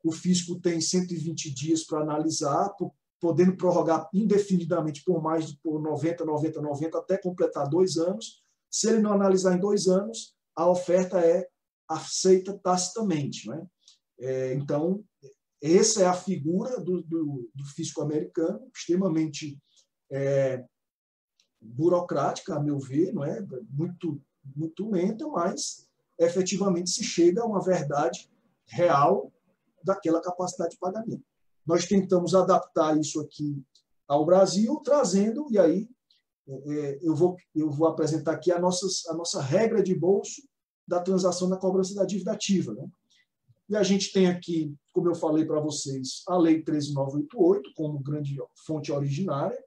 O fisco tem 120 dias para analisar, podendo prorrogar indefinidamente por 90, 90, 90, até completar 2 anos. Se ele não analisar em 2 anos, a oferta é aceita tacitamente. Né? Então, essa é a figura do fisco americano, extremamente burocrática, a meu ver, não é? Muito lenta, mas efetivamente se chega a uma verdade real daquela capacidade de pagamento. Nós tentamos adaptar isso aqui ao Brasil, trazendo, e aí eu vou apresentar aqui a nossa regra de bolso da transação na cobrança da dívida ativa. Né? E a gente tem aqui, como eu falei para vocês, a Lei 13.988 como grande fonte originária.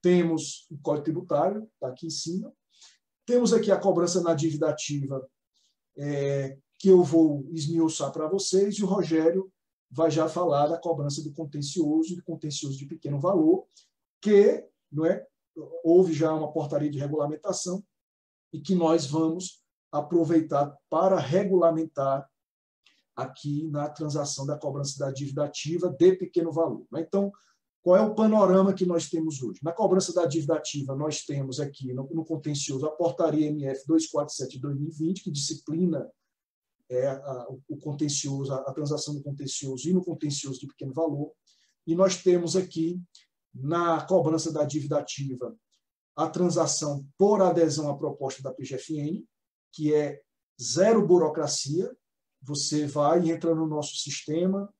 Temos o Código Tributário, está aqui em cima. Temos aqui a cobrança na dívida ativa, que eu vou esmiuçar para vocês, e o Rogério vai já falar da cobrança do contencioso e do contencioso de pequeno valor, que não é, houve já uma portaria de regulamentação e que nós vamos aproveitar para regulamentar aqui na transação da cobrança da dívida ativa de pequeno valor. Então, qual é o panorama que nós temos hoje? Na cobrança da dívida ativa, nós temos aqui no contencioso a portaria MF 247 de 2020, que disciplina o contencioso, a transação do contencioso e no contencioso de pequeno valor. E nós temos aqui, na cobrança da dívida ativa, a transação por adesão à proposta da PGFN, que é zero burocracia. Você vai e entra no nosso sistema,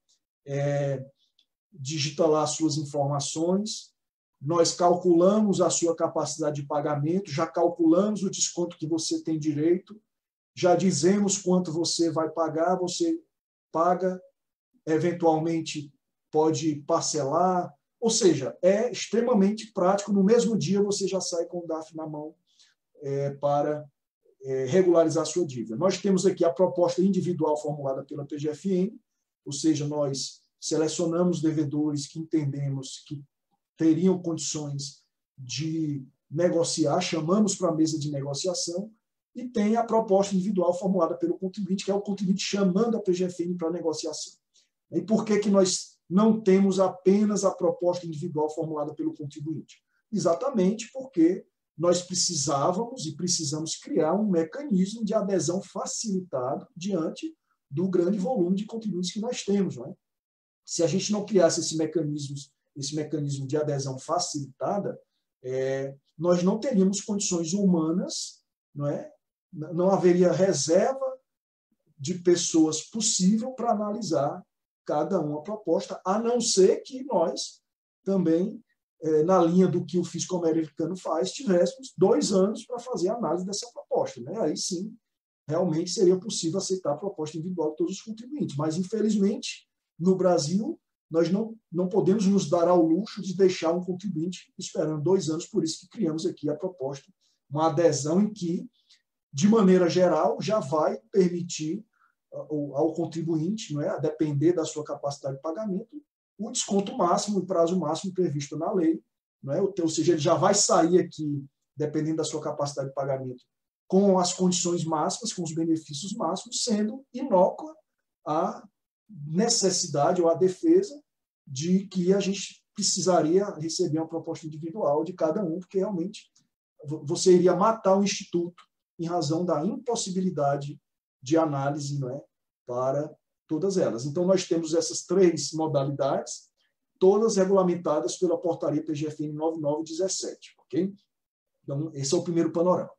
digita lá as suas informações, nós calculamos a sua capacidade de pagamento, já calculamos o desconto que você tem direito, já dizemos quanto você vai pagar, você paga, eventualmente pode parcelar, ou seja, é extremamente prático, no mesmo dia você já sai com o DARF na mão para regularizar sua dívida. Nós temos aqui a proposta individual formulada pela PGFN, ou seja, nós selecionamos devedores que entendemos que teriam condições de negociar, chamamos para a mesa de negociação, e tem a proposta individual formulada pelo contribuinte, que é o contribuinte chamando a PGFN para a negociação. E por que nós não temos apenas a proposta individual formulada pelo contribuinte? Exatamente porque nós precisávamos e precisamos criar um mecanismo de adesão facilitado diante do grande volume de contribuintes que nós temos. Não é? Se a gente não criasse esse mecanismo de adesão facilitada, nós não teríamos condições humanas, não é? Não haveria reserva de pessoas possível para analisar cada uma proposta, a não ser que nós também, na linha do que o fisco americano faz, tivéssemos 2 anos para fazer a análise dessa proposta. Né? Aí sim, realmente seria possível aceitar a proposta individual de todos os contribuintes. Mas, infelizmente, no Brasil, nós não podemos nos dar ao luxo de deixar um contribuinte esperando 2 anos, por isso que criamos aqui a proposta, uma adesão em que, de maneira geral, já vai permitir ao contribuinte, não é, a depender da sua capacidade de pagamento, o desconto máximo, o prazo máximo previsto na lei, não é? Ou seja, ele já vai sair aqui, dependendo da sua capacidade de pagamento, com as condições máximas, com os benefícios máximos, sendo inócua a necessidade ou a defesa de que a gente precisaria receber uma proposta individual de cada um, porque realmente você iria matar o instituto em razão da impossibilidade de análise, não é, para todas elas. Então, nós temos essas 3 modalidades, todas regulamentadas pela portaria PGFN 9917. Okay? Então, esse é o primeiro panorama.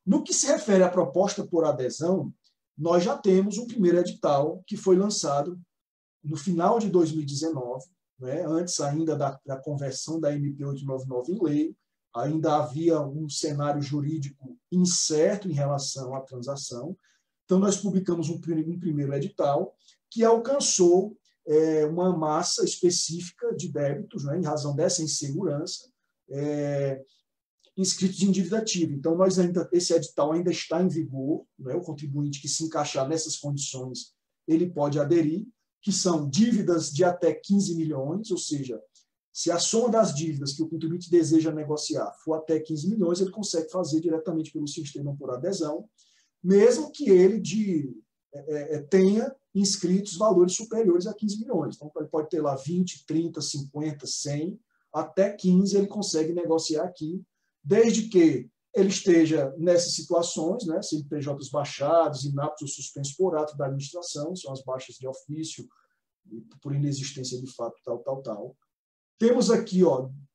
No que se refere à proposta por adesão, nós já temos um primeiro edital que foi lançado no final de 2019, né, antes ainda da conversão da MP 899 em lei, ainda havia um cenário jurídico incerto em relação à transação. Então, nós publicamos um primeiro edital que alcançou uma massa específica de débitos, né, em razão dessa insegurança, inscritos em dívida ativa. Então, esse edital ainda está em vigor, né, o contribuinte que se encaixar nessas condições, ele pode aderir, que são dívidas de até 15 milhões, ou seja, se a soma das dívidas que o contribuinte deseja negociar for até 15 milhões, ele consegue fazer diretamente pelo sistema por adesão, mesmo que ele tenha inscritos valores superiores a 15 milhões. Então, ele pode ter lá 20, 30, 50, 100, até 15 ele consegue negociar aqui, desde que ele esteja nessas situações, né, CNPJs baixados, inaptos ou suspensos por ato da administração, são as baixas de ofício, por inexistência de fato, tal. Temos aqui,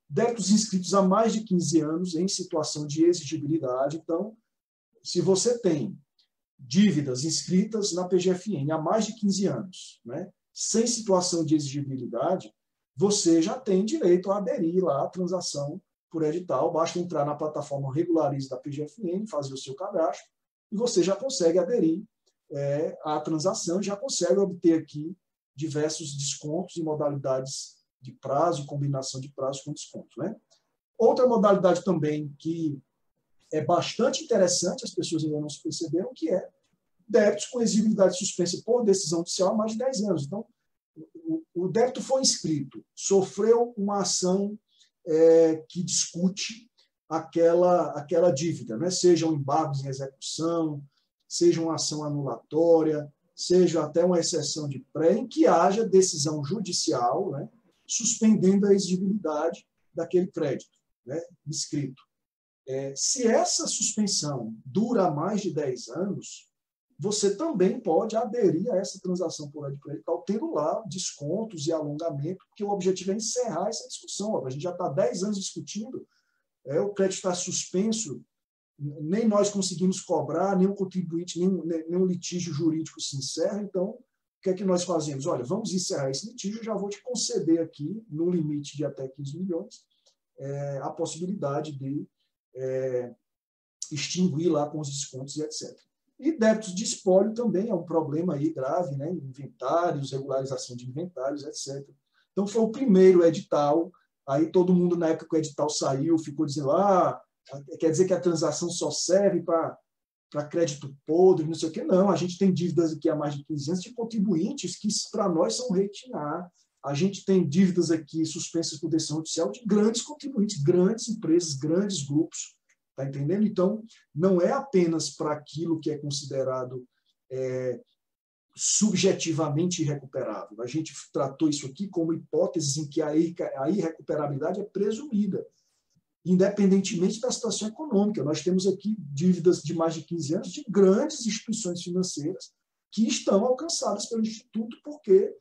débitos inscritos há mais de 15 anos em situação de exigibilidade. Então, se você tem dívidas inscritas na PGFN há mais de 15 anos, né, sem situação de exigibilidade, você já tem direito a aderir lá à transação por edital. Basta entrar na plataforma Regularize da PGFN, fazer o seu cadastro, e você já consegue aderir à transação, já consegue obter aqui diversos descontos e modalidades de prazo e combinação de prazos com desconto. Né? Outra modalidade também que é bastante interessante, as pessoas ainda não se perceberam, que é débitos com exigibilidade suspensa por decisão judicial há mais de 10 anos. Então, o débito foi inscrito, sofreu uma ação que discute aquela dívida, né? Sejam embargos em execução, seja uma ação anulatória, seja até uma exceção de pré, em que haja decisão judicial, né, suspendendo a exigibilidade daquele crédito, né, inscrito. Se essa suspensão dura mais de 10 anos, você também pode aderir a essa transação por edital, tendo lá descontos e alongamento, porque o objetivo é encerrar essa discussão. A gente já está 10 anos discutindo, o crédito está suspenso, nem nós conseguimos cobrar, nem o contribuinte, nem o litígio jurídico se encerra. Então, o que é que nós fazemos? Olha, vamos encerrar esse litígio, já vou te conceder aqui, no limite de até 15 milhões, a possibilidade de extinguir lá com os descontos e etc. E débitos de espólio também é um problema aí grave, né? Inventários, regularização de inventários, etc. Então, foi o primeiro edital. Aí todo mundo, na época que o edital saiu, ficou dizendo quer dizer que a transação só serve para para crédito podre, não sei o quê. Não, a gente tem dívidas aqui há mais de 15 anos de contribuintes que, para nós, são rating A. A gente tem dívidas aqui suspensas por decisão judicial de grandes contribuintes, grandes empresas, grandes grupos. Está entendendo? Então, não é apenas para aquilo que é considerado subjetivamente irrecuperável. A gente tratou isso aqui como hipóteses em que a irrecuperabilidade é presumida, independentemente da situação econômica. Nós temos aqui dívidas de mais de 15 anos de grandes instituições financeiras que estão alcançadas pelo Instituto, porque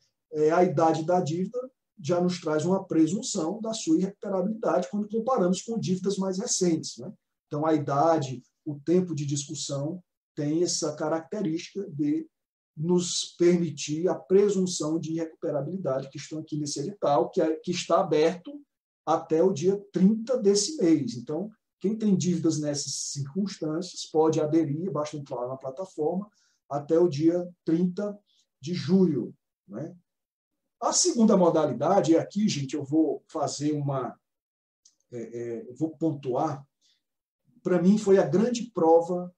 a idade da dívida já nos traz uma presunção da sua irrecuperabilidade quando comparamos com dívidas mais recentes, né? Então, a idade, o tempo de discussão tem essa característica de nos permitir a presunção de irrecuperabilidade que estão aqui nesse edital, que está aberto até o dia 30 desse mês. Então, quem tem dívidas nessas circunstâncias pode aderir, basta entrar na plataforma, até o dia 30 de julho. Né? A segunda modalidade, aqui, gente, eu vou fazer vou pontuar, para mim foi a grande prova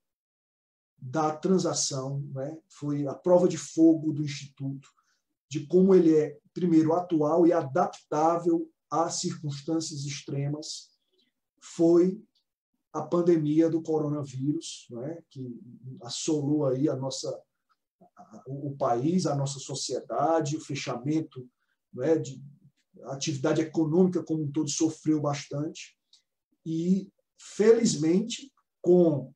da transação, né? Foi a prova de fogo do Instituto, de como ele é, primeiro, atual e adaptável às circunstâncias extremas, foi a pandemia do coronavírus, né? Que assolou aí o país, a nossa sociedade, o fechamento, né? A atividade econômica como um todo sofreu bastante e, felizmente, com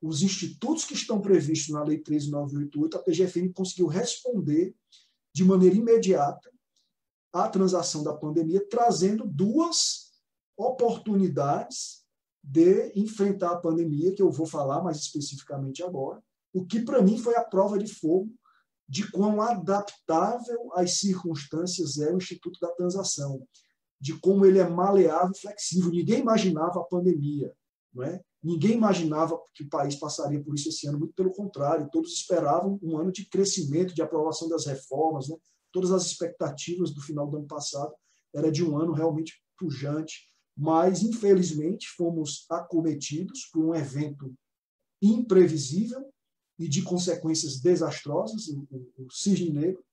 os institutos que estão previstos na Lei 13.988, a PGFN conseguiu responder de maneira imediata à transação da pandemia, trazendo duas oportunidades de enfrentar a pandemia, que eu vou falar mais especificamente agora, o que, para mim, foi a prova de fogo de quão adaptável às circunstâncias é o Instituto da Transação, de como ele é maleável e flexível. Ninguém imaginava a pandemia, não é? Ninguém imaginava que o país passaria por isso esse ano, muito pelo contrário, todos esperavam um ano de crescimento, de aprovação das reformas, né? Todas as expectativas do final do ano passado era de um ano realmente pujante, mas, infelizmente, fomos acometidos por um evento imprevisível e de consequências desastrosas, o cisne negro,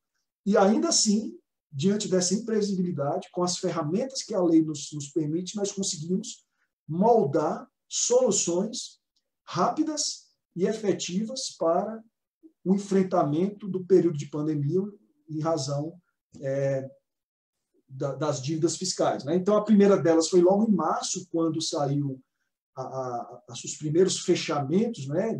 e ainda assim, diante dessa imprevisibilidade, com as ferramentas que a lei nos permite, nós conseguimos moldar soluções rápidas e efetivas para o enfrentamento do período de pandemia em razão das dívidas fiscais, né? Então, a primeira delas foi logo em março, quando saiu os primeiros fechamentos, né,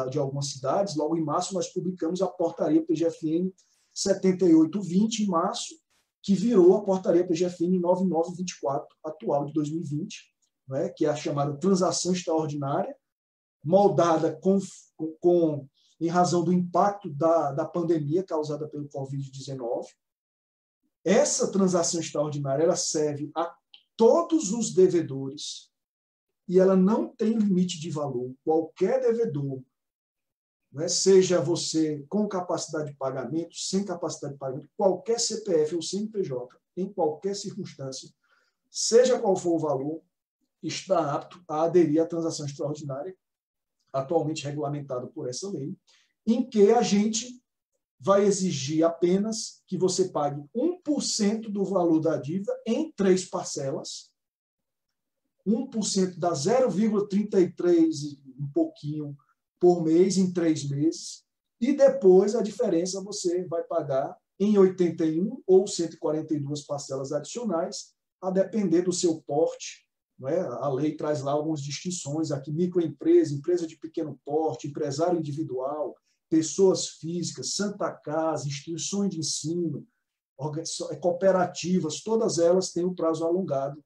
de algumas cidades. Logo em março, nós publicamos a portaria PGFN 7820, em março, que virou a portaria PGFN 9924, atual de 2020, né, que é a chamada transação extraordinária, moldada em razão do impacto da pandemia causada pelo Covid-19. Essa transação extraordinária ela serve a todos os devedores e ela não tem limite de valor. Qualquer devedor, né, seja você com capacidade de pagamento, sem capacidade de pagamento, qualquer CPF ou CNPJ, em qualquer circunstância, seja qual for o valor, está apto a aderir à transação extraordinária, atualmente regulamentada por essa lei, em que a gente vai exigir apenas que você pague 1% do valor da dívida em 3 parcelas, 1% dá 0,33 um pouquinho por mês em 3 meses, e depois a diferença você vai pagar em 81 ou 142 parcelas adicionais, a depender do seu porte. Não é? A lei traz lá algumas distinções, aqui microempresa, empresa de pequeno porte, empresário individual, pessoas físicas, Santa Casa, instituições de ensino, cooperativas, todas elas têm um prazo alongado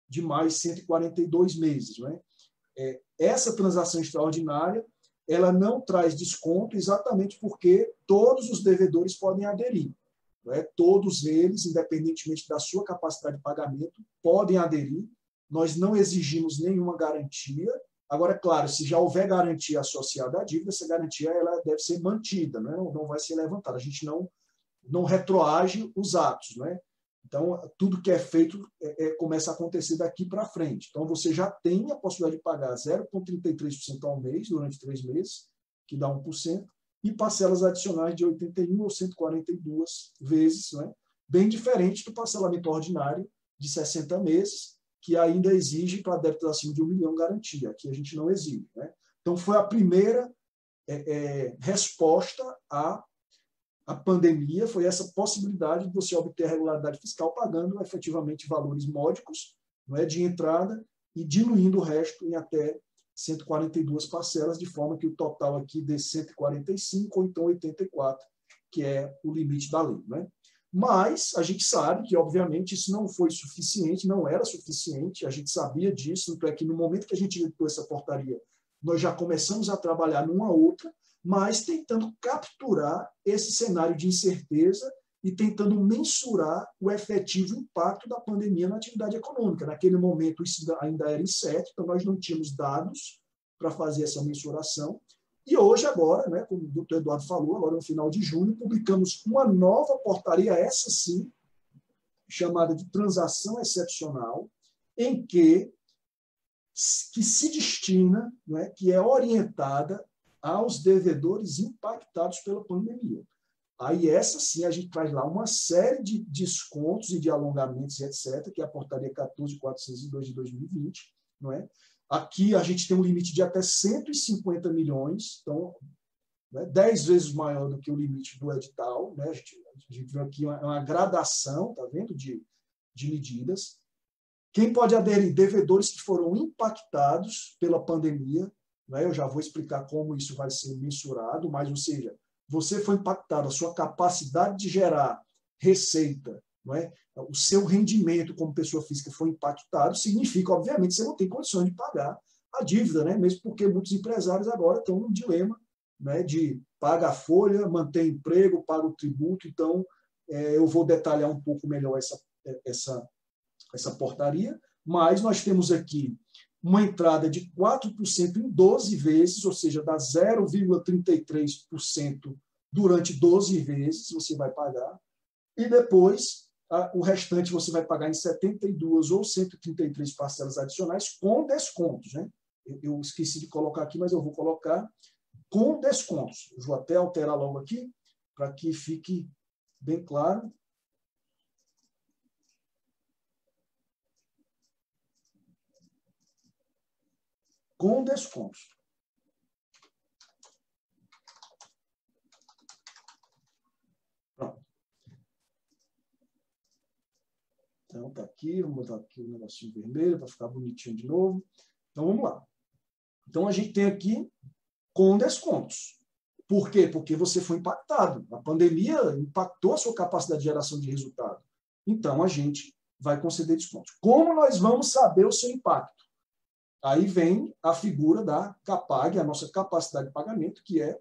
de mais 142 meses. Não é? Essa transação extraordinária ela não traz desconto exatamente porque todos os devedores podem aderir. Não é? Todos eles, independentemente da sua capacidade de pagamento, podem aderir. Nós não exigimos nenhuma garantia. Agora, é claro, se já houver garantia associada à dívida, essa garantia ela deve ser mantida, né? Não vai ser levantada. A gente não retroage os atos, né? Então, tudo que é feito começa a acontecer daqui para frente. Então, você já tem a possibilidade de pagar 0,33% ao mês, durante 3 meses, que dá 1%, e parcelas adicionais de 81 ou 142 vezes, né? Bem diferente do parcelamento ordinário de 60 meses, que ainda exige para débitos acima de 1 milhão garantia. Aqui a gente não exige, né? Então, foi a primeira resposta à pandemia, foi essa possibilidade de você obter a regularidade fiscal pagando efetivamente valores módicos, não é, de entrada e diluindo o resto em até 142 parcelas, de forma que o total aqui dê 145 ou então 84, que é o limite da lei, né? Mas a gente sabe que, obviamente, isso não foi suficiente, não era suficiente, a gente sabia disso, tanto é que no momento que a gente editou essa portaria, nós já começamos a trabalhar numa outra, mas tentando capturar esse cenário de incerteza e tentando mensurar o efetivo impacto da pandemia na atividade econômica. Naquele momento, isso ainda era incerto, então nós não tínhamos dados para fazer essa mensuração. E hoje, agora, né, como o doutor Eduardo falou, agora no final de junho, publicamos uma nova portaria, essa sim, chamada de transação excepcional, em que se destina, né, que é orientada aos devedores impactados pela pandemia. Aí, essa sim, a gente traz lá uma série de descontos e de alongamentos, etc., que é a portaria 14.402 de 2020, não é? Aqui a gente tem um limite de até 150 milhões, então, né, 10 vezes maior do que o limite do edital, né? A gente viu aqui uma gradação, tá vendo, de medidas. Quem pode aderir? Devedores que foram impactados pela pandemia, né? Eu já vou explicar como isso vai ser mensurado, mas, ou seja, você foi impactado, a sua capacidade de gerar receita, não é? O seu rendimento como pessoa física foi impactado, significa, obviamente, você não tem condições de pagar a dívida, né? Mesmo porque muitos empresários agora estão num dilema, né, de paga a folha, mantém emprego, paga o tributo. Então, eu vou detalhar um pouco melhor essa portaria, mas nós temos aqui uma entrada de 4% em 12 vezes, ou seja, dá 0,33% durante 12 vezes você vai pagar, e depois o restante você vai pagar em 72 ou 133 parcelas adicionais com descontos, né? Eu esqueci de colocar aqui, mas eu vou colocar com descontos. Eu vou até alterar logo aqui, para que fique bem claro. Com descontos. Pronto. Então, está aqui, vamos botar aqui o negocinho vermelho para ficar bonitinho de novo. Então, vamos lá. Então, a gente tem aqui com descontos. Por quê? Porque você foi impactado. A pandemia impactou a sua capacidade de geração de resultado. Então, a gente vai conceder descontos. Como nós vamos saber o seu impacto? Aí vem a figura da CAPAG, a nossa capacidade de pagamento, que é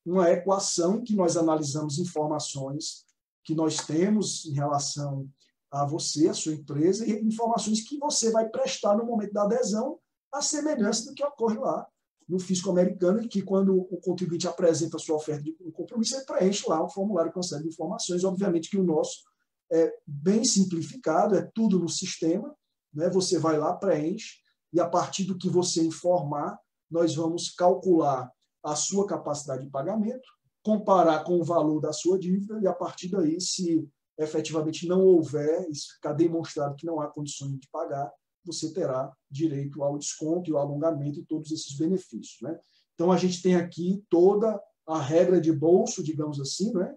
uma equação em que nós analisamos informações que nós temos em relação a você, a sua empresa, e informações que você vai prestar no momento da adesão, à semelhança do que ocorre lá no fisco americano, em que quando o contribuinte apresenta a sua oferta de compromisso, ele preenche lá um formulário com uma série de informações. Obviamente que o nosso é bem simplificado, é tudo no sistema, né? Você vai lá, preenche, e a partir do que você informar, nós vamos calcular a sua capacidade de pagamento, comparar com o valor da sua dívida, e a partir daí, se efetivamente não houver, isso ficar demonstrado que não há condições de pagar, você terá direito ao desconto e ao alongamento e todos esses benefícios, né? Então, a gente tem aqui toda a regra de bolso, digamos assim, né,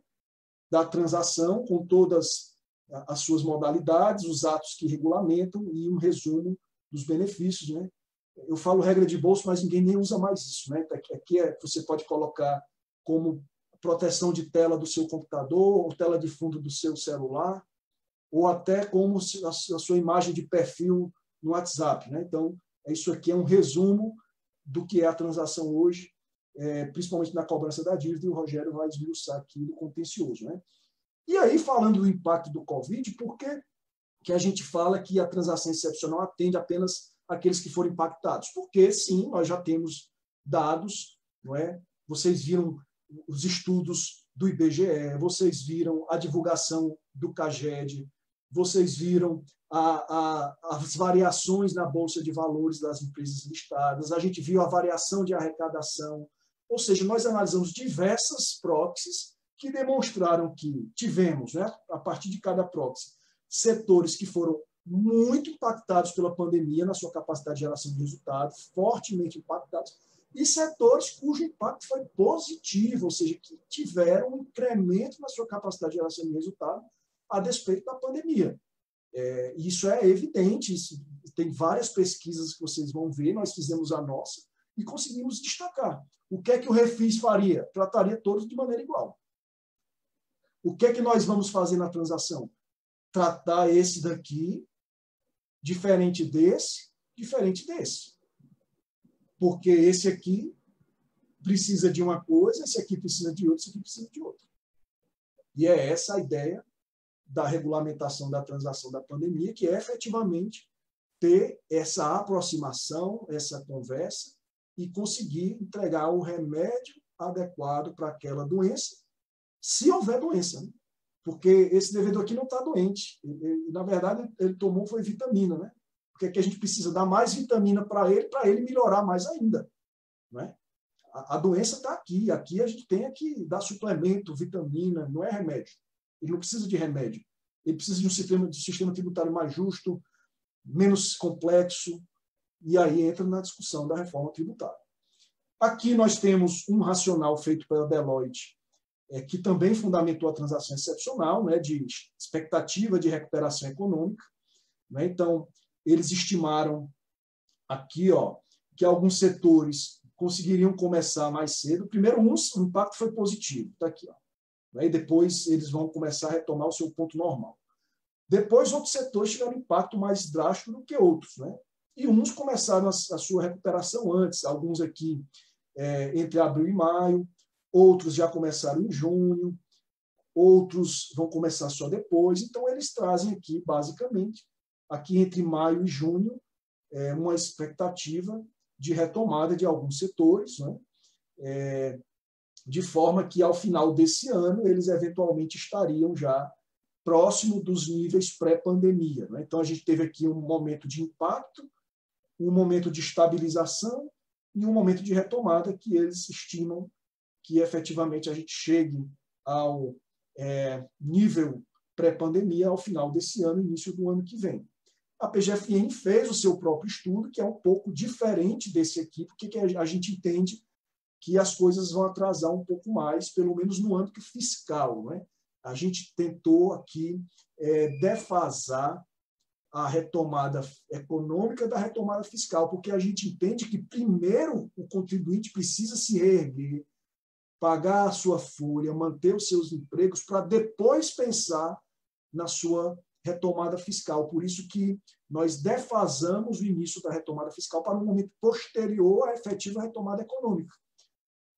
da transação, com todas as suas modalidades, os atos que regulamentam e um resumo dos benefícios, né? Eu falo regra de bolso, mas ninguém nem usa mais isso, né? Aqui você pode colocar como proteção de tela do seu computador, ou tela de fundo do seu celular, ou até como a sua imagem de perfil no WhatsApp, né? Então, isso aqui é um resumo do que é a transação hoje, principalmente na cobrança da dívida, e o Rogério vai esmiuçar aqui do contencioso, né? E aí, falando do impacto do Covid, por que a gente fala que a transação excepcional atende apenas aqueles que foram impactados? Porque, sim, nós já temos dados, não é? Vocês viram os estudos do IBGE, vocês viram a divulgação do CAGED, vocês viram as variações na Bolsa de Valores das empresas listadas, a gente viu a variação de arrecadação, ou seja, nós analisamos diversas proxies que demonstraram que tivemos, né, a partir de cada proxy, setores que foram muito impactados pela pandemia na sua capacidade de geração de resultados, fortemente impactados, e setores cujo impacto foi positivo, ou seja, que tiveram um incremento na sua capacidade de geração de resultado a despeito da pandemia. Isso é evidente, tem várias pesquisas que vocês vão ver, nós fizemos a nossa e conseguimos destacar. O que é que o Refis faria? Trataria todos de maneira igual. O que é que nós vamos fazer na transação? Tratar esse daqui diferente desse, diferente desse. Porque esse aqui precisa de uma coisa, esse aqui precisa de outra, esse aqui precisa de outra. E é essa a ideia da regulamentação da transação da pandemia, que é efetivamente ter essa aproximação, essa conversa e conseguir entregar o remédio adequado para aquela doença, se houver doença, né? Porque esse devedor aqui não está doente. Na verdade, ele tomou foi vitamina, né? Porque aqui a gente precisa dar mais vitamina para ele melhorar mais ainda. Né? A doença está aqui. Aqui a gente tem que dar suplemento, vitamina, não é remédio. Ele não precisa de remédio. Ele precisa de um sistema tributário mais justo, menos complexo, e aí entra na discussão da reforma tributária. Aqui nós temos um racional feito pela Deloitte, que também fundamentou a transação excepcional, né, de expectativa de recuperação econômica. Né? Então, eles estimaram aqui que alguns setores conseguiriam começar mais cedo. Primeiro, o impacto foi positivo, está aqui. E depois eles vão começar a retomar o seu ponto normal. Depois, outros setores tiveram impacto mais drástico do que outros. Né? E uns começaram a sua recuperação antes, alguns aqui entre abril e maio, outros já começaram em junho, outros vão começar só depois. Então, eles trazem aqui, basicamente, aqui entre maio e junho, uma expectativa de retomada de alguns setores, né? De forma que, ao final desse ano, eles eventualmente estariam já próximo dos níveis pré-pandemia. Né? Então, a gente teve aqui um momento de impacto, um momento de estabilização e um momento de retomada que eles estimam que, efetivamente, a gente chegue ao nível pré-pandemia ao final desse ano, início do ano que vem. A PGFN fez o seu próprio estudo, que é um pouco diferente desse aqui, porque a gente entende que as coisas vão atrasar um pouco mais, pelo menos no âmbito fiscal. Né? A gente tentou aqui defasar a retomada econômica da retomada fiscal, porque a gente entende que, primeiro, o contribuinte precisa se reerguer, pagar a sua folha, manter os seus empregos, para depois pensar na sua retomada fiscal. Por isso que nós defasamos o início da retomada fiscal para um momento posterior à efetiva retomada econômica,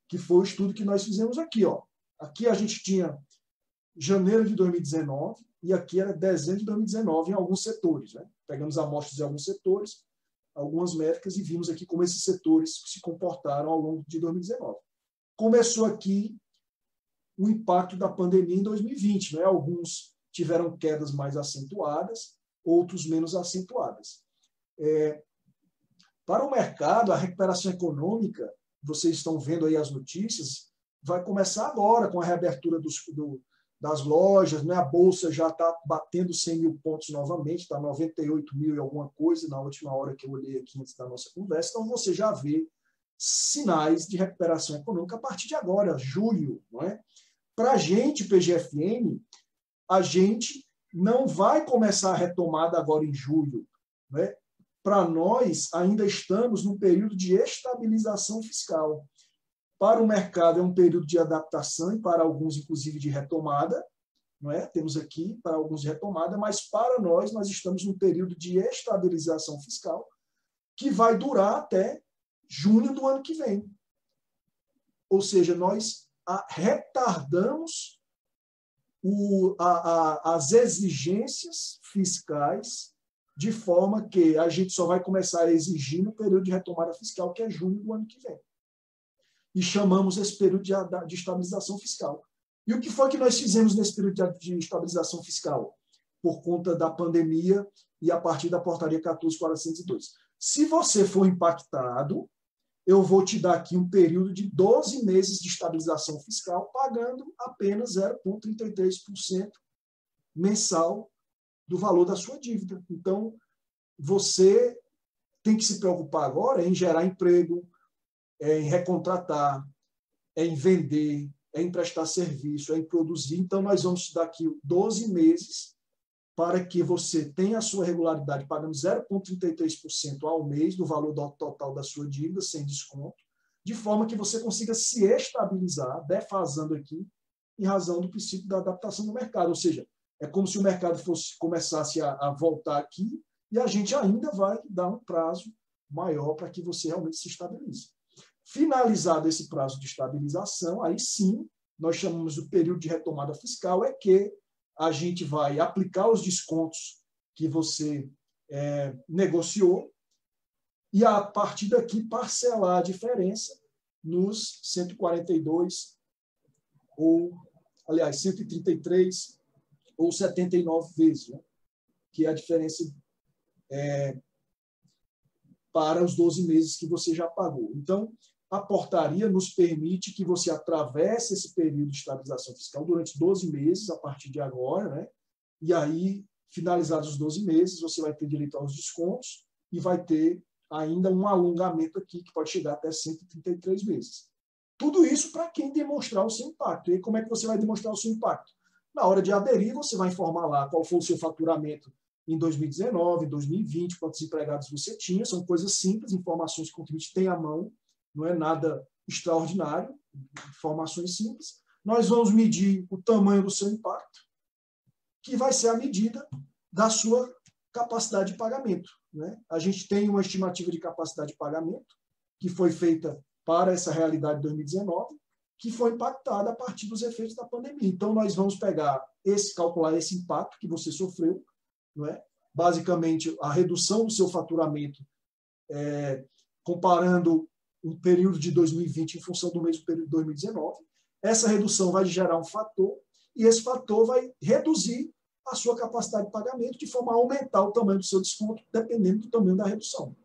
que foi o estudo que nós fizemos aqui. Aqui a gente tinha janeiro de 2019 e aqui era dezembro de 2019 em alguns setores. Né? Pegamos amostras de alguns setores, algumas métricas, e vimos aqui como esses setores se comportaram ao longo de 2019. Começou aqui o impacto da pandemia em 2020. Né? Alguns tiveram quedas mais acentuadas, outros menos acentuadas. Para o mercado, a recuperação econômica, vocês estão vendo aí as notícias, vai começar agora com a reabertura das lojas. Né? A Bolsa já está batendo 100 mil pontos novamente, está 98 mil e alguma coisa, na última hora que eu olhei aqui antes da nossa conversa. Então, você já vê sinais de recuperação econômica a partir de agora, julho. Não é? Para a gente, PGFN, a gente não vai começar a retomada agora em julho. Né? Para nós, ainda estamos num período de estabilização fiscal. Para o mercado, é um período de adaptação e para alguns, inclusive, de retomada. Não é? Temos aqui para alguns de retomada, mas para nós estamos num período de estabilização fiscal que vai durar até junho do ano que vem. Ou seja, nós retardamos as exigências fiscais de forma que a gente só vai começar a exigir no período de retomada fiscal, que é junho do ano que vem. E chamamos esse período de estabilização fiscal. E o que foi que nós fizemos nesse período de estabilização fiscal? por conta da pandemia e a partir da portaria 14.402. Se você for impactado, eu vou te dar aqui um período de 12 meses de estabilização fiscal, pagando apenas 0,33% mensal do valor da sua dívida. Então, você tem que se preocupar agora em gerar emprego, em recontratar, em vender, em prestar serviço, em produzir. Então, nós vamos te dar aqui 12 meses para que você tenha a sua regularidade pagando 0,33% ao mês do valor total da sua dívida, sem desconto, de forma que você consiga se estabilizar, defasando aqui, em razão do princípio da adaptação do mercado. Ou seja, é como se o mercado começasse a voltar aqui e a gente ainda vai dar um prazo maior para que você realmente se estabilize. Finalizado esse prazo de estabilização, aí sim, nós chamamos o período de retomada fiscal, é que a gente vai aplicar os descontos que você negociou e, a partir daqui, parcelar a diferença nos 142 ou, aliás, 133 ou 79 vezes, né? Que é a diferença para os 12 meses que você já pagou. Então, a portaria nos permite que você atravesse esse período de estabilização fiscal durante 12 meses, a partir de agora, né? E aí, finalizados os 12 meses, você vai ter direito aos descontos e vai ter ainda um alongamento aqui, que pode chegar até 133 meses. Tudo isso para quem demonstrar o seu impacto. E como é que você vai demonstrar o seu impacto? Na hora de aderir, você vai informar lá qual foi o seu faturamento em 2019, em 2020, quantos empregados você tinha. São coisas simples, informações que o contribuinte tem à mão, não é nada extraordinário, informações simples. Nós vamos medir o tamanho do seu impacto, que vai ser a medida da sua capacidade de pagamento, né? A gente tem uma estimativa de capacidade de pagamento que foi feita para essa realidade de 2019, que foi impactada a partir dos efeitos da pandemia. Então, nós vamos calcular esse impacto que você sofreu, não é? Basicamente, a redução do seu faturamento, comparando um período de 2020 em função do mesmo período de 2019. Essa redução vai gerar um fator, e esse fator vai reduzir a sua capacidade de pagamento, de forma a aumentar o tamanho do seu desconto, dependendo do tamanho da redução.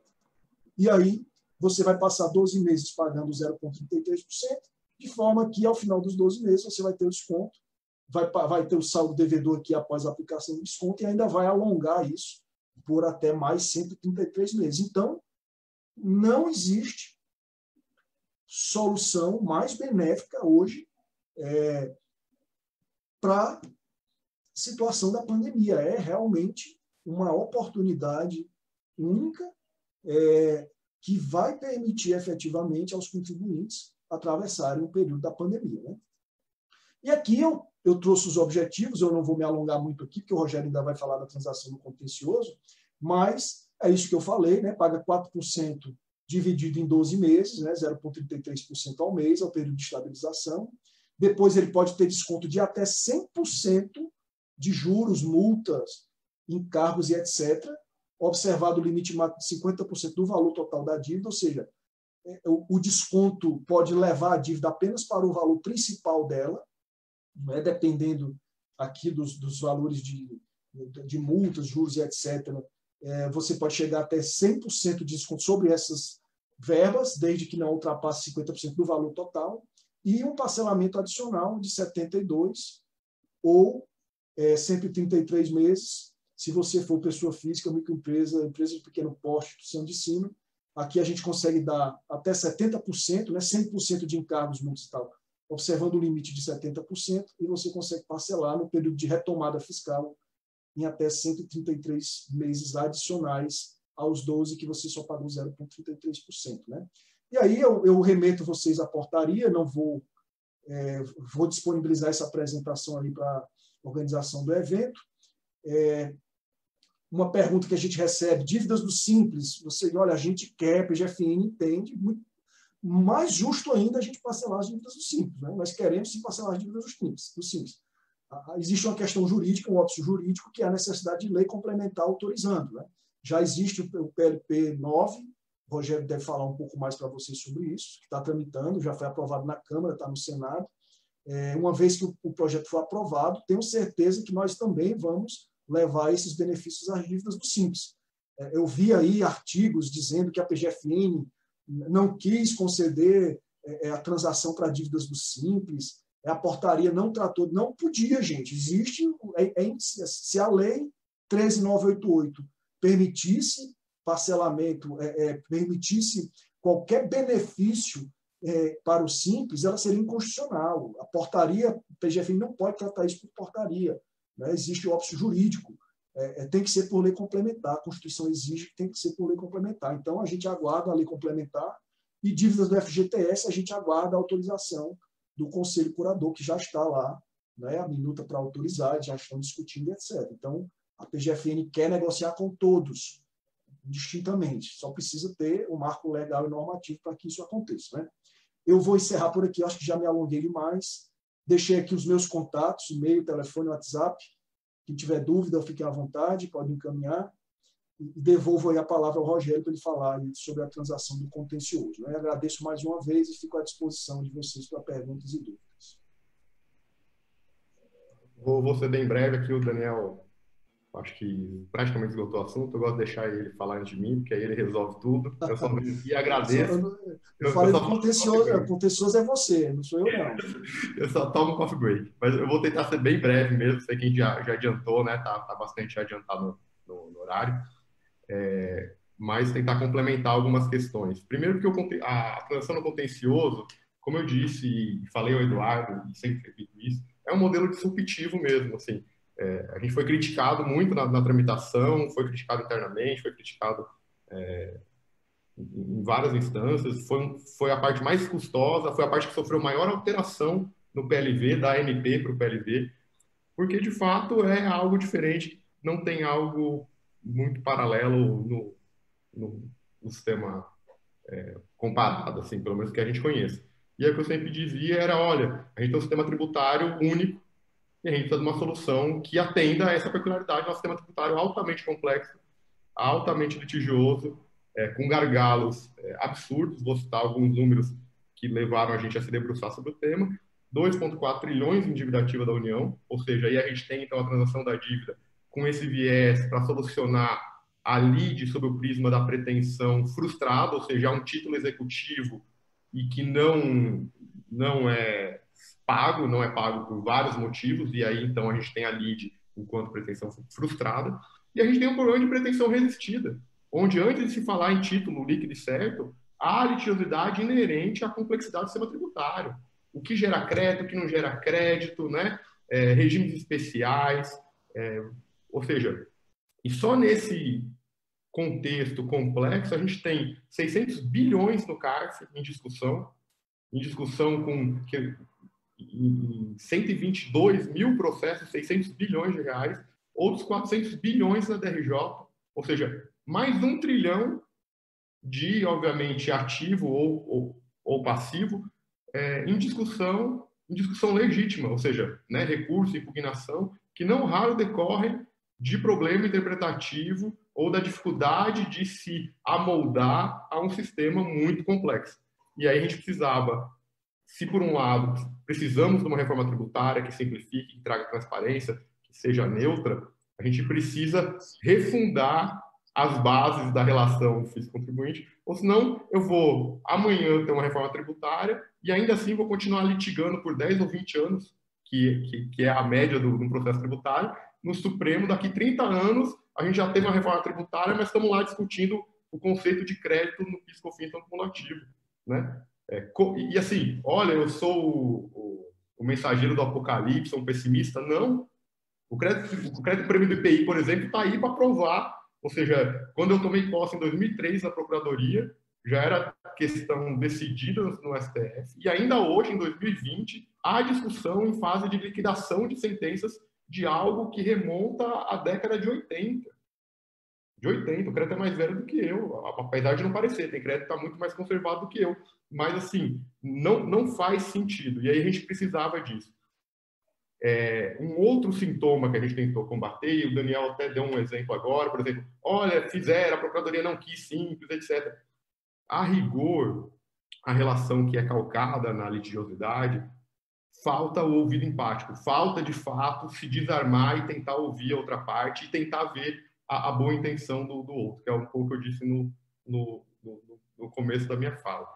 E aí, você vai passar 12 meses pagando 0,33%, de forma que, ao final dos 12 meses, você vai ter o desconto, vai ter o saldo devedor aqui após a aplicação do desconto, e ainda vai alongar isso por até mais 133 meses. Então, não existe solução mais benéfica hoje para a situação da pandemia. É realmente uma oportunidade única que vai permitir efetivamente aos contribuintes atravessarem o período da pandemia, né? E aqui eu trouxe os objetivos, eu não vou me alongar muito aqui, porque o Rogério ainda vai falar da transação no contencioso, mas é isso que eu falei, né? Paga 4% dividido em 12 meses, né? 0,33% ao mês, é o período de estabilização. Depois ele pode ter desconto de até 100% de juros, multas, encargos e etc., observado o limite máximo de 50% do valor total da dívida, ou seja, o desconto pode levar a dívida apenas para o valor principal dela, né? Dependendo aqui dos valores de multas, juros e etc., você pode chegar até 100% de desconto sobre essas verbas, desde que não ultrapasse 50% do valor total, e um parcelamento adicional de 72 ou 133 meses, se você for pessoa física, microempresa, empresa de pequeno porte, instituição de ensino. Aqui a gente consegue dar até 70%, né, 100% de encargos, multas e tal, observando o limite de 70%, e você consegue parcelar no período de retomada fiscal em até 133 meses adicionais aos 12 que você só pagou 0,33%, né? E aí eu remeto vocês à portaria, não vou disponibilizar essa apresentação ali para a organização do evento. Uma pergunta que a gente recebe, dívidas do Simples, você olha, a gente quer, PGFN entende, muito mais justo ainda a gente parcelar as dívidas do Simples, né? Nós queremos sim parcelar as dívidas do Simples. Existe uma questão jurídica, um óbice jurídico, que é a necessidade de lei complementar autorizando, né? Já existe o PLP 9, o Rogério deve falar um pouco mais para vocês sobre isso, que está tramitando, já foi aprovado na Câmara, está no Senado. Uma vez que o projeto for aprovado, tenho certeza que nós também vamos levar esses benefícios às dívidas do Simples. Eu vi aí artigos dizendo que a PGFN não quis conceder a transação para dívidas do Simples, a portaria não tratou, não podia, gente. Existe, se a lei 13.988 permitisse parcelamento, permitisse qualquer benefício para o Simples, ela seria inconstitucional. A portaria, o PGFN não pode tratar isso por portaria, né? Existe o óbice jurídico, tem que ser por lei complementar, a Constituição exige que tem que ser por lei complementar. Então, a gente aguarda a lei complementar e dívidas do FGTS, a gente aguarda a autorização do Conselho Curador, que já está lá, né? A minuta para autorizar, já estão discutindo, etc. Então, a PGFN quer negociar com todos, distintamente. Só precisa ter o marco legal e normativo para que isso aconteça, né? Eu vou encerrar por aqui, acho que já me alonguei demais. Deixei aqui os meus contatos, e-mail, telefone, WhatsApp. Quem tiver dúvida, fique à vontade, pode encaminhar. E devolvo aí a palavra ao Rogério para ele falar sobre a transação do contencioso, né? Agradeço mais uma vez e fico à disposição de vocês para perguntas e dúvidas. Vou ser bem breve aqui, o Daniel acho que praticamente esgotou o assunto. Eu gosto de deixar ele falar antes de mim, porque aí ele resolve tudo. Eu só venho aqui e agradeço. Eu falei do contencioso, contencioso é você, não sou eu, não. Eu só tomo coffee break. Mas eu vou tentar ser bem breve mesmo. Sei que a gente já adiantou, né? Tá bastante adiantado no horário. Mas tentar complementar algumas questões. Primeiro, porque a transação no contencioso, como eu disse e falei ao Eduardo, e sempre repito isso, é um modelo disruptivo mesmo, assim. A gente foi criticado muito na tramitação, foi criticado internamente, foi criticado em várias instâncias, foi a parte mais custosa, foi a parte que sofreu maior alteração no PLV, da ANP para o PLV, porque, de fato, é algo diferente, não tem algo muito paralelo no sistema comparado, assim, pelo menos que a gente conheça. E aí o que eu sempre dizia era, olha, a gente tem um sistema tributário único, e a gente precisa de uma solução que atenda a essa peculiaridade do nosso sistema tributário altamente complexo, altamente litigioso, com gargalos absurdos. Vou citar alguns números que levaram a gente a se debruçar sobre o tema. 2,4 trilhões em dívida ativa da União, ou seja, aí a gente tem então a transação da dívida com esse viés para solucionar a lide sob o prisma da pretensão frustrada, ou seja, um título executivo e que não é pago por vários motivos, e aí então a gente tem a lide enquanto pretensão frustrada, e a gente tem um problema de pretensão resistida, onde antes de se falar em título líquido e certo, há litigiosidade inerente à complexidade do sistema tributário. O que gera crédito, o que não gera crédito, né? Regimes especiais, ou seja, e só nesse contexto complexo a gente tem 600 bilhões no CARF em discussão com 122 mil processos, 600 bilhões de reais, outros 400 bilhões na DRJ, ou seja, mais 1 trilhão de, obviamente, ativo ou passivo em discussão legítima, ou seja, né, recurso, impugnação, que não raro decorrem de problema interpretativo ou da dificuldade de se amoldar a um sistema muito complexo. E aí a gente precisava, se por um lado precisamos de uma reforma tributária que simplifique, que traga transparência, que seja neutra, a gente precisa refundar as bases da relação fisco-contribuinte, ou senão eu vou amanhã ter uma reforma tributária e ainda assim vou continuar litigando por 10 ou 20 anos, que é a média do processo tributário. No Supremo, daqui 30 anos, a gente já teve uma reforma tributária, mas estamos lá discutindo o conceito de crédito no PIS/COFINS acumulativo, né? E assim, olha, eu sou o mensageiro do apocalipse, um pessimista. Não. O crédito prêmio do IPI, por exemplo, está aí para provar. Ou seja, quando eu tomei posse em 2003 na Procuradoria, já era questão decidida no STF, e ainda hoje, em 2020, há discussão em fase de liquidação de sentenças de algo que remonta à década de 80. O crédito é mais velho do que eu, apesar de não parecer, tem crédito que está muito mais conservado do que eu, mas assim, não faz sentido, e aí a gente precisava disso. Um outro sintoma que a gente tentou combater, e o Daniel até deu um exemplo agora, por exemplo, olha, fizeram, a Procuradoria não quis, simples, etc. A rigor, a relação que é calcada na litigiosidade falta o ouvido empático, falta, de fato, se desarmar e tentar ouvir a outra parte e tentar ver a boa intenção do outro, que é um pouco que eu disse no começo da minha fala.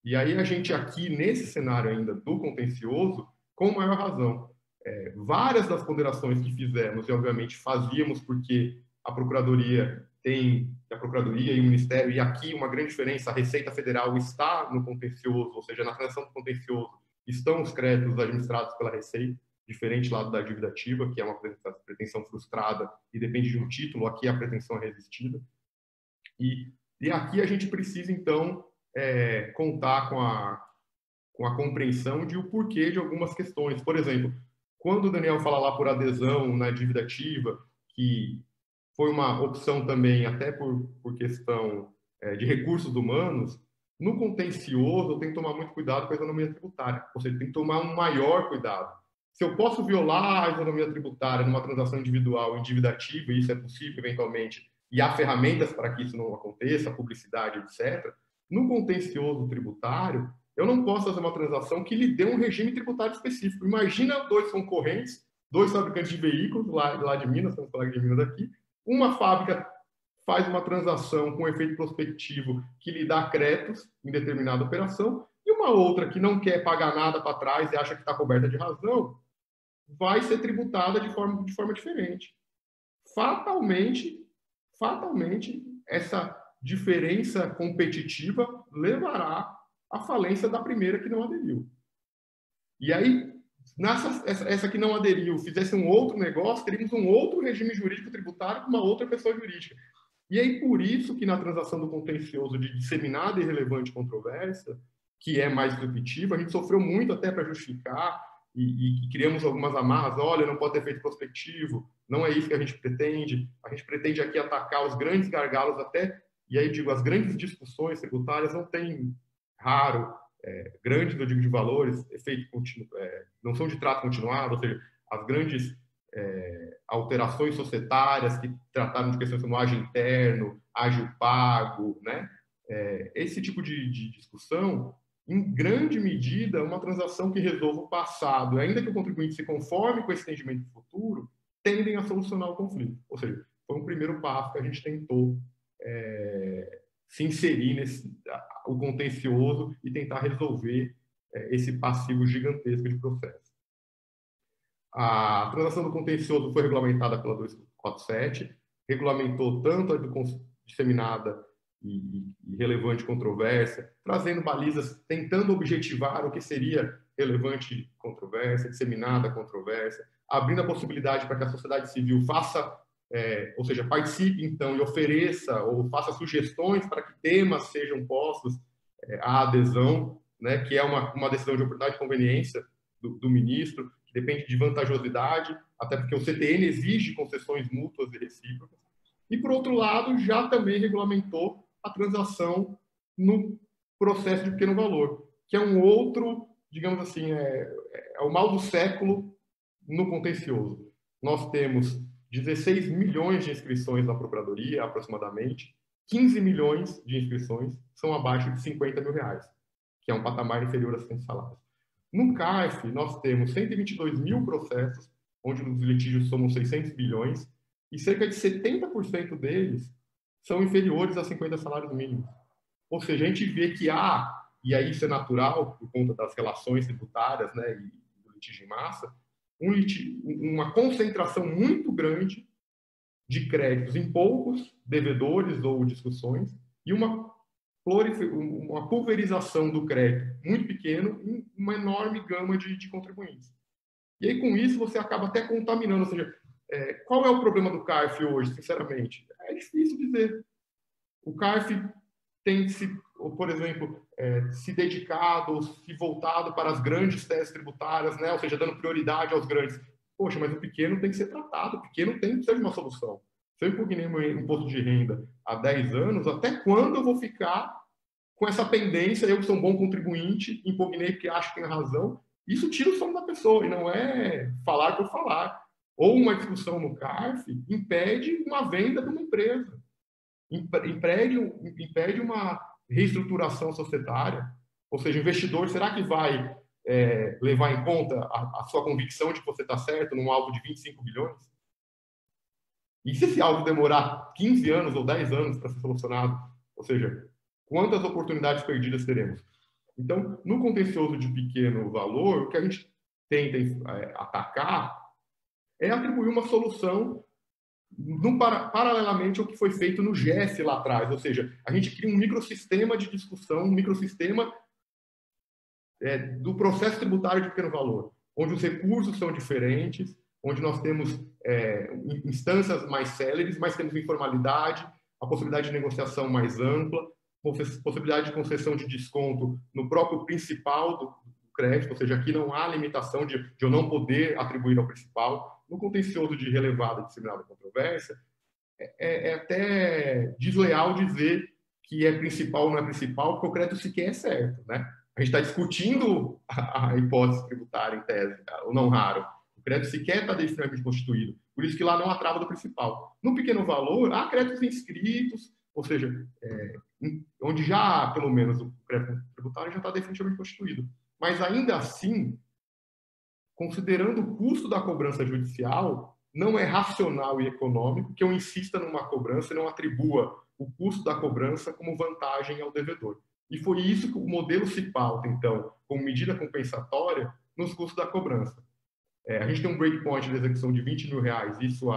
E aí a gente aqui, nesse cenário ainda do contencioso, com maior razão, várias das ponderações que fizemos, e obviamente fazíamos porque a Procuradoria e o Ministério, e aqui uma grande diferença, a Receita Federal está no contencioso, ou seja, na transação do contencioso estão os créditos administrados pela Receita, diferente lá da dívida ativa, que é uma pretensão frustrada e depende de um título, aqui a pretensão é resistida. E aqui a gente precisa, então, contar com a compreensão de o porquê de algumas questões. Por exemplo, quando o Daniel fala lá por adesão na dívida ativa, que foi uma opção também, até por questão de recursos humanos, no contencioso eu tenho que tomar muito cuidado com a isonomia tributária, ou seja, tem que tomar um maior cuidado. Se eu posso violar a isonomia tributária numa transação individual em dívida ativa, e isso é possível eventualmente, e há ferramentas para que isso não aconteça, publicidade, etc., no contencioso tributário, eu não posso fazer uma transação que lhe dê um regime tributário específico. Imagina dois concorrentes, dois fabricantes de veículos, lá de Minas, estamos falando de Minas aqui, uma fábrica faz uma transação com efeito prospectivo que lhe dá créditos em determinada operação, e uma outra que não quer pagar nada para trás e acha que está coberta de razão, vai ser tributada de forma diferente. Fatalmente, essa diferença competitiva levará à falência da primeira que não aderiu. E aí, essa que não aderiu, fizesse um outro negócio, teríamos um outro regime jurídico tributário com uma outra pessoa jurídica. E aí, por isso que na transação do contencioso de disseminada e relevante controvérsia, que é mais disruptiva, a gente sofreu muito até para justificar e criamos algumas amarras. Olha, não pode ter efeito prospectivo, não é isso que a gente pretende aqui atacar os grandes gargalos até, e aí digo, as grandes discussões tributárias não tem, raro, grandes, eu digo, de valores, efeito contínuo, não são de trato continuado, ou seja, as grandes alterações societárias que trataram de questões como ágio interno, ágio pago, né? Esse tipo de discussão, em grande medida, uma transação que resolva o passado, ainda que o contribuinte se conforme com esse entendimento futuro, tendem a solucionar o conflito. Ou seja, foi um primeiro passo que a gente tentou se inserir o contencioso e tentar resolver esse passivo gigantesco de processo. A transação do contencioso foi regulamentada pela 247, regulamentou tanto a disseminada e relevante controvérsia, trazendo balizas, tentando objetivar o que seria relevante controvérsia, disseminada controvérsia, abrindo a possibilidade para que a sociedade civil faça, ou seja, participe então e ofereça ou faça sugestões para que temas sejam postos à adesão, né, que é uma decisão de oportunidade e conveniência do ministro, que depende de vantajosidade, até porque o CTN exige concessões mútuas e recíprocas. E, por outro lado, já também regulamentou a transação no processo de pequeno valor, que é um outro, digamos assim, é o mal do século no contencioso. Nós temos 16 milhões de inscrições na Procuradoria, aproximadamente, 15 milhões de inscrições são abaixo de 50 mil reais, que é um patamar inferior a 100 salários. No CARF, nós temos 122 mil processos, onde os litígios somam 600 bilhões, e cerca de 70% deles são inferiores a 50 salários mínimos. Ou seja, a gente vê que há, e aí isso é natural, por conta das relações tributárias, né, e do litígio em massa, uma concentração muito grande de créditos em poucos devedores ou discussões, e uma pulverização do crédito muito pequeno em uma enorme gama de contribuintes. E aí, com isso, você acaba até contaminando. Ou seja, qual é o problema do CARF hoje, sinceramente? É difícil dizer. O CARF tem, por exemplo, se dedicado, se voltado para as grandes teses tributárias, né? Ou seja, dando prioridade aos grandes. Poxa, mas o pequeno tem que ser tratado, o pequeno precisa de uma solução. Se eu impugnei meu imposto de renda há 10 anos, até quando eu vou ficar com essa pendência? Eu que sou um bom contribuinte, impugnei porque acho que tem razão. Isso tira o sono da pessoa, e não é falar por falar. Ou uma discussão no CARF impede uma venda de uma empresa, impede uma reestruturação societária. Ou seja, o investidor, será que vai levar em conta a sua convicção de que você está certo num alvo de 25 bilhões? E se esse alvo demorar 15 anos ou 10 anos para ser solucionado? Ou seja, quantas oportunidades perdidas teremos? Então, no contencioso de pequeno valor, o que a gente tenta atacar é atribuir uma solução paralelamente ao que foi feito no GES lá atrás. Ou seja, a gente cria um microsistema de discussão, um microsistema do processo tributário de pequeno valor, onde os recursos são diferentes, onde nós temos instâncias mais céleres, mas temos informalidade, a possibilidade de negociação mais ampla, possibilidade de concessão de desconto no próprio principal do crédito, ou seja, aqui não há limitação de eu não poder atribuir ao principal. No contencioso de relevada e disseminada controvérsia, é até desleal dizer que é principal ou não é principal, porque o crédito sequer é certo, né? A gente está discutindo a hipótese tributária em tese, o não raro. O crédito sequer está definitivamente constituído. Por isso que lá não há trava do principal. No pequeno valor, há créditos inscritos, ou seja, onde já, pelo menos, o crédito tributário já está definitivamente constituído. Mas, ainda assim, considerando o custo da cobrança judicial, não é racional e econômico que eu insista numa cobrança e não atribua o custo da cobrança como vantagem ao devedor. E foi isso que o modelo se pauta, então, como medida compensatória nos custos da cobrança. A gente tem um breakpoint de execução de R$20 mil, isso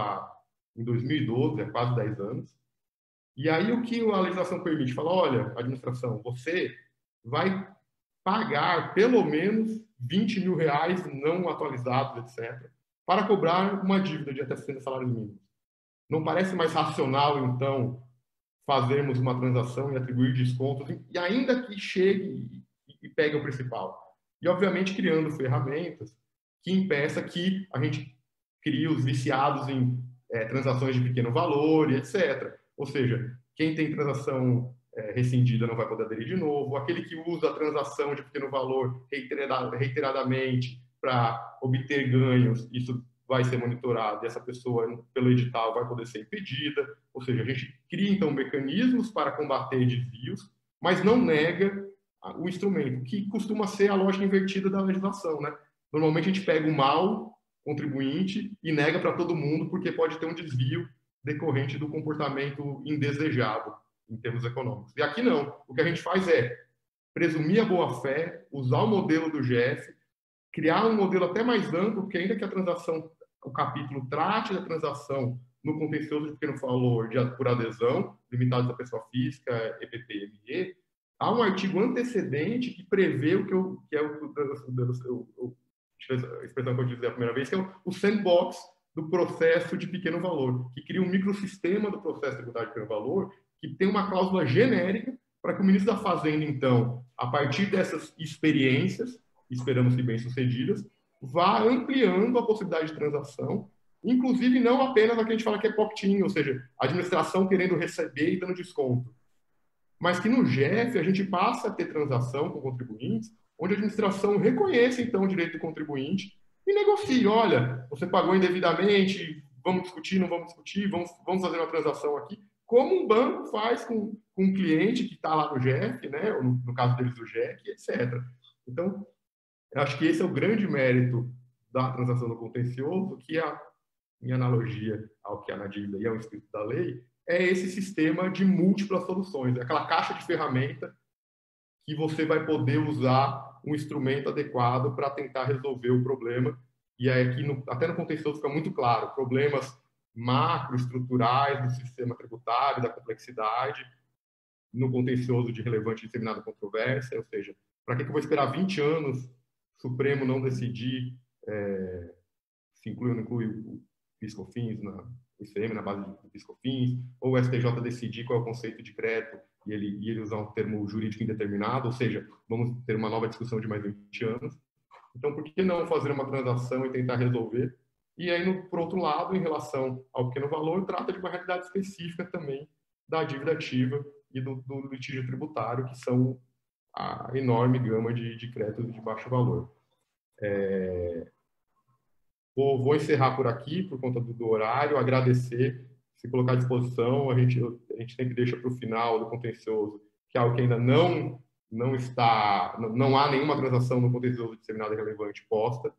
em 2012, há quase 10 anos. E aí o que a legislação permite? Fala, olha, administração, você vai pagar pelo menos R$20 mil não atualizados, etc., para cobrar uma dívida de até 60 salários mínimos. Não parece mais racional, então, fazermos uma transação e atribuir descontos, e ainda que chegue e pegue o principal? E, obviamente, criando ferramentas que impeça que a gente crie os viciados em transações de pequeno valor e etc. Ou seja, quem tem transação rescindida não vai poder aderir de novo, aquele que usa a transação de pequeno valor reiteradamente para obter ganhos, isso vai ser monitorado e essa pessoa, pelo edital, vai poder ser impedida. Ou seja, a gente cria, então, mecanismos para combater desvios, mas não nega o instrumento, que costuma ser a lógica invertida da legislação, né? Normalmente a gente pega o mal contribuinte e nega para todo mundo, porque pode ter um desvio decorrente do comportamento indesejado em termos econômicos. E aqui não. O que a gente faz é presumir a boa-fé, usar o modelo do GF, criar um modelo até mais amplo, porque ainda que a transação, o capítulo trate da transação no contencioso de pequeno valor por adesão, limitados à pessoa física, EPP e ME, há um artigo antecedente que prevê a expressão que eu disse a primeira vez, que é o sandbox do processo de pequeno valor, que cria um microsistema do processo tributário de pequeno valor, que tem uma cláusula genérica para que o ministro da Fazenda, então, a partir dessas experiências, esperamos que bem-sucedidas, vá ampliando a possibilidade de transação, inclusive não apenas a que a gente fala que é pocket-in, ou seja, a administração querendo receber e dando desconto, mas que no GEF a gente passa a ter transação com contribuintes, onde a administração reconhece, então, o direito do contribuinte e negocia. Olha, você pagou indevidamente, vamos discutir, não vamos discutir, vamos fazer uma transação aqui, como um banco faz com um cliente que está lá no GEF, né, ou no caso deles o GEC, etc. Então, eu acho que esse é o grande mérito da transação do contencioso, que em analogia ao que há na dívida e ao espírito da lei, é esse sistema de múltiplas soluções, é aquela caixa de ferramenta que você vai poder usar um instrumento adequado para tentar resolver o problema. E aí aqui, até no contencioso fica muito claro, problemas macroestruturais do sistema tributário, da complexidade, no contencioso de relevante e disseminada controvérsia, ou seja, para que eu vou esperar 20 anos o Supremo não decidir se inclui ou não inclui o PIS/COFINS o ICM na base do PIS/COFINS, ou o STJ decidir qual é o conceito de crédito e ele usar um termo jurídico indeterminado, ou seja, vamos ter uma nova discussão de mais 20 anos. Então, por que não fazer uma transação e tentar resolver? E aí, por outro lado, em relação ao pequeno valor, trata de uma realidade específica também da dívida ativa e do litígio tributário, que são a enorme gama de créditos de baixo valor. Vou encerrar por aqui, por conta do horário, agradecer, se colocar à disposição. A gente sempre deixa para o final do contencioso, que é algo que ainda não não há nenhuma transação no contencioso disseminado e relevante posta.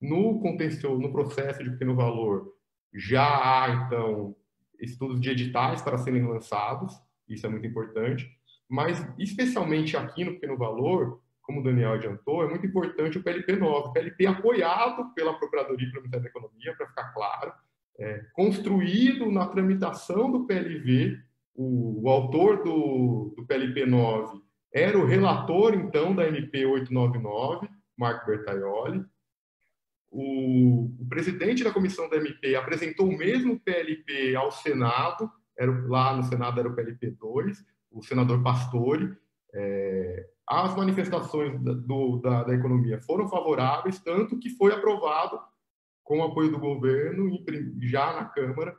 No contencioso, no processo de pequeno valor, já há, então, estudos de editais para serem lançados, isso é muito importante, mas, especialmente aqui no pequeno valor, como o Daniel adiantou, é muito importante o PLP 9, o PLP apoiado pela Procuradoria e pelo Ministério da Economia, para ficar claro, construído na tramitação do PLV, o autor do PLP 9 era o relator, então, da MP 899, Marco Bertaioli. O presidente da comissão da MP apresentou o mesmo PLP ao Senado, lá no Senado era o PLP 2, o senador Pastore. As manifestações da economia foram favoráveis, tanto que foi aprovado com o apoio do governo já na Câmara,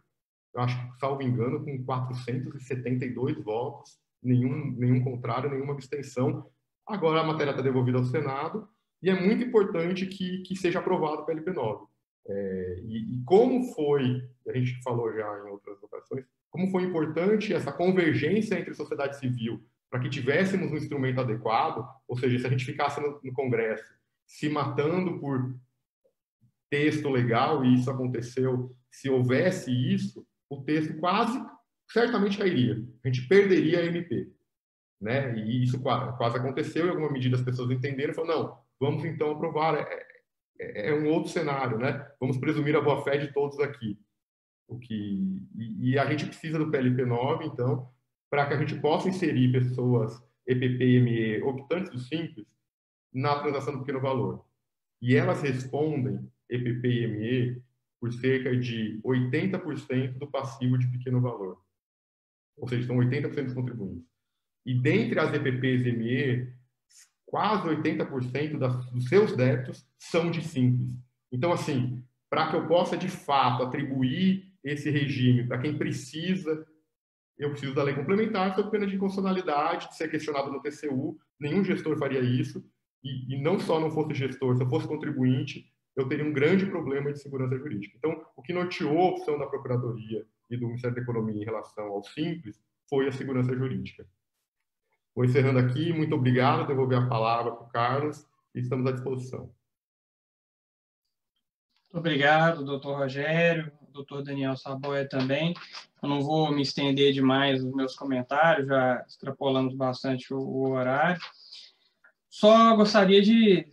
eu acho que, salvo engano, com 472 votos, nenhum contrário, nenhuma abstenção. Agora a matéria está devolvida ao Senado e é muito importante que seja aprovado o PLP 9. E como foi, a gente falou já em outras ocasiões, como foi importante essa convergência entre sociedade civil para que tivéssemos um instrumento adequado, ou seja, se a gente ficasse no Congresso se matando por texto legal, e isso aconteceu, se houvesse isso, o texto quase certamente cairia. A gente perderia a MP. Né? E isso quase aconteceu, em alguma medida as pessoas entenderam e falaram, não, vamos então aprovar, é um outro cenário, né? Vamos presumir a boa-fé de todos aqui. E a gente precisa do PLP 9, então, para que a gente possa inserir pessoas EPP e ME optantes do Simples na transação do pequeno valor. E elas respondem, EPP e ME, por cerca de 80% do passivo de pequeno valor. Ou seja, são 80% dos contribuintes. E dentre as EPPs e ME, quase 80% dos seus débitos são de Simples. Então, assim, para que eu possa, de fato, atribuir esse regime para quem precisa, eu preciso da lei complementar, sob pena de inconstitucionalidade, de ser questionado no TCU. Nenhum gestor faria isso. E não só não fosse gestor, se eu fosse contribuinte, eu teria um grande problema de segurança jurídica. Então, o que norteou a opção da Procuradoria e do Ministério da Economia em relação ao Simples foi a segurança jurídica. Vou encerrando aqui. Muito obrigado. Devolver a palavra para o Carlos e estamos à disposição. Obrigado, doutor Rogério, doutor Daniel Saboia também. Eu não vou me estender demais nos meus comentários, já extrapolamos bastante o horário. Só gostaria de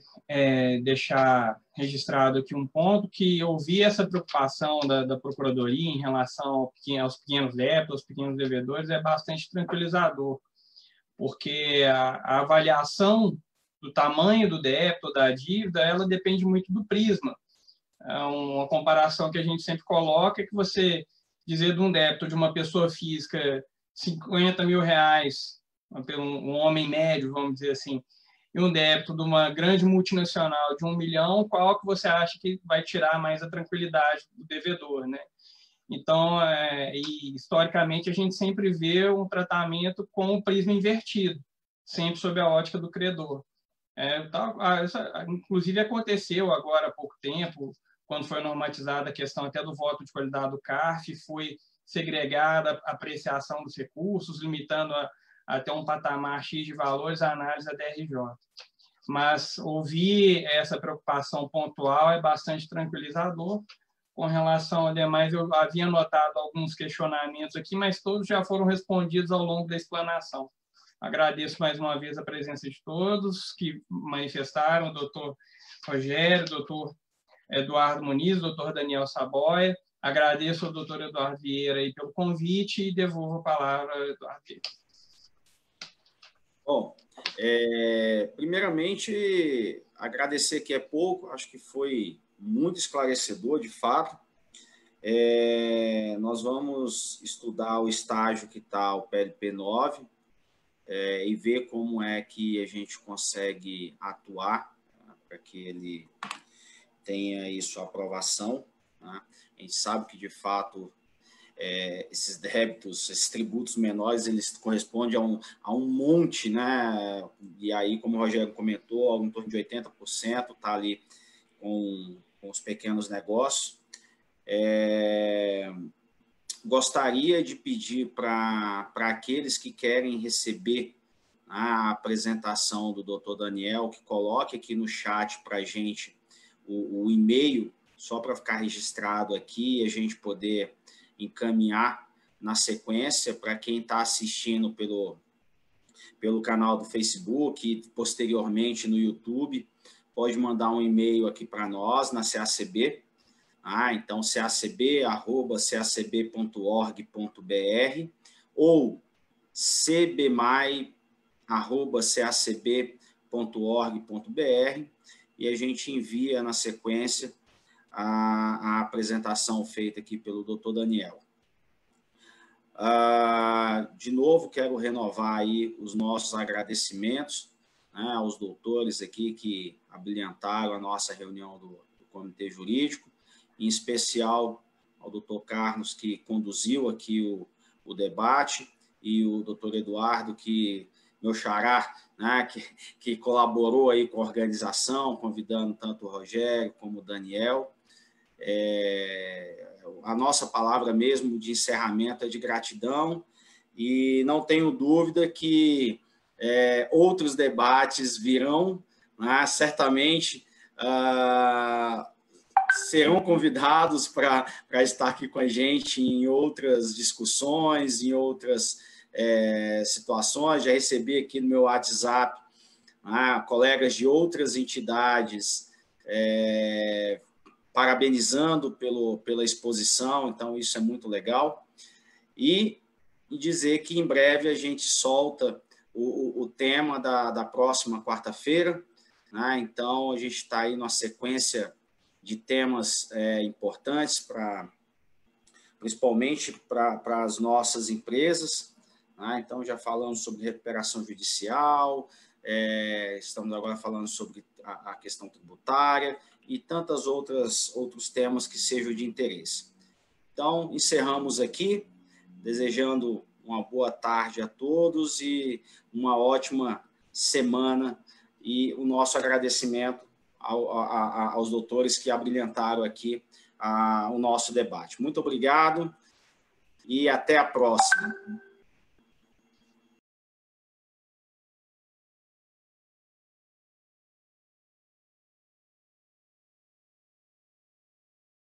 deixar registrado aqui um ponto, que eu vi essa preocupação da Procuradoria em relação aos pequenos débitos, aos pequenos devedores, é bastante tranquilizador, porque a avaliação do tamanho do débito, da dívida, ela depende muito do prisma. Uma comparação que a gente sempre coloca é que você dizer de um débito de uma pessoa física 50 mil reais, um homem médio, vamos dizer assim, e um débito de uma grande multinacional de 1 milhão, qual que você acha que vai tirar mais a tranquilidade do devedor, né? Então, historicamente, a gente sempre vê um tratamento com o prisma invertido, sempre sob a ótica do credor. Inclusive, aconteceu agora há pouco tempo, quando foi normatizada a questão até do voto de qualidade do CARF, foi segregada a apreciação dos recursos, limitando até um patamar X de valores a análise da DRJ. Mas ouvir essa preocupação pontual é bastante tranquilizador. Com relação a demais, eu havia notado alguns questionamentos aqui, mas todos já foram respondidos ao longo da explanação. Agradeço mais uma vez a presença de todos que manifestaram, o doutor Rogério, o doutor Eduardo Muniz, o doutor Daniel Saboia. Agradeço ao doutor Eduardo Vieira aí pelo convite e devolvo a palavra ao Eduardo Vieira. Bom, primeiramente, agradecer que é pouco, acho que foi muito esclarecedor, de fato. Nós vamos estudar o estágio que está o PLP 9 e ver como é que a gente consegue atuar, né, para que ele tenha aí sua aprovação. Né? A gente sabe que, de fato, esses débitos, esses tributos menores, eles correspondem a um monte, né? E aí, como o Rogério comentou, algo em torno de 80% está ali com os pequenos negócios. Gostaria de pedir para aqueles que querem receber a apresentação do Dr. Daniel, que coloque aqui no chat para a gente o e-mail, só para ficar registrado aqui e a gente poder encaminhar na sequência para quem está assistindo pelo canal do Facebook e posteriormente no YouTube, pode mandar um e-mail aqui para nós na CACB, então cacb@cacb.org.br ou cbmai@cacb.org.br e a gente envia na sequência a apresentação feita aqui pelo Dr. Daniel. De novo, quero renovar aí os nossos agradecimentos, né, aos doutores aqui que abrilhantaram a nossa reunião do Comitê Jurídico, em especial ao doutor Carlos, que conduziu aqui o debate, e o doutor Eduardo, que meu xará, né, que colaborou aí com a organização, convidando tanto o Rogério como o Daniel. A nossa palavra mesmo de encerramento é de gratidão, e não tenho dúvida que outros debates virão, né, certamente serão convidados para estar aqui com a gente em outras discussões, em outras situações. Já recebi aqui no meu WhatsApp colegas de entidades parabenizando pela exposição, então isso é muito legal. E dizer que em breve a gente solta o tema da próxima quarta-feira, né? Então a gente está aí numa sequência de temas importantes, principalmente para as nossas empresas, né? Então já falamos sobre recuperação judicial, estamos agora falando sobre a questão tributária e tantos outros temas que sejam de interesse. Então, encerramos aqui, desejando uma boa tarde a todos e uma ótima semana, e o nosso agradecimento aos doutores que abrilhantaram aqui o nosso debate. Muito obrigado e até a próxima.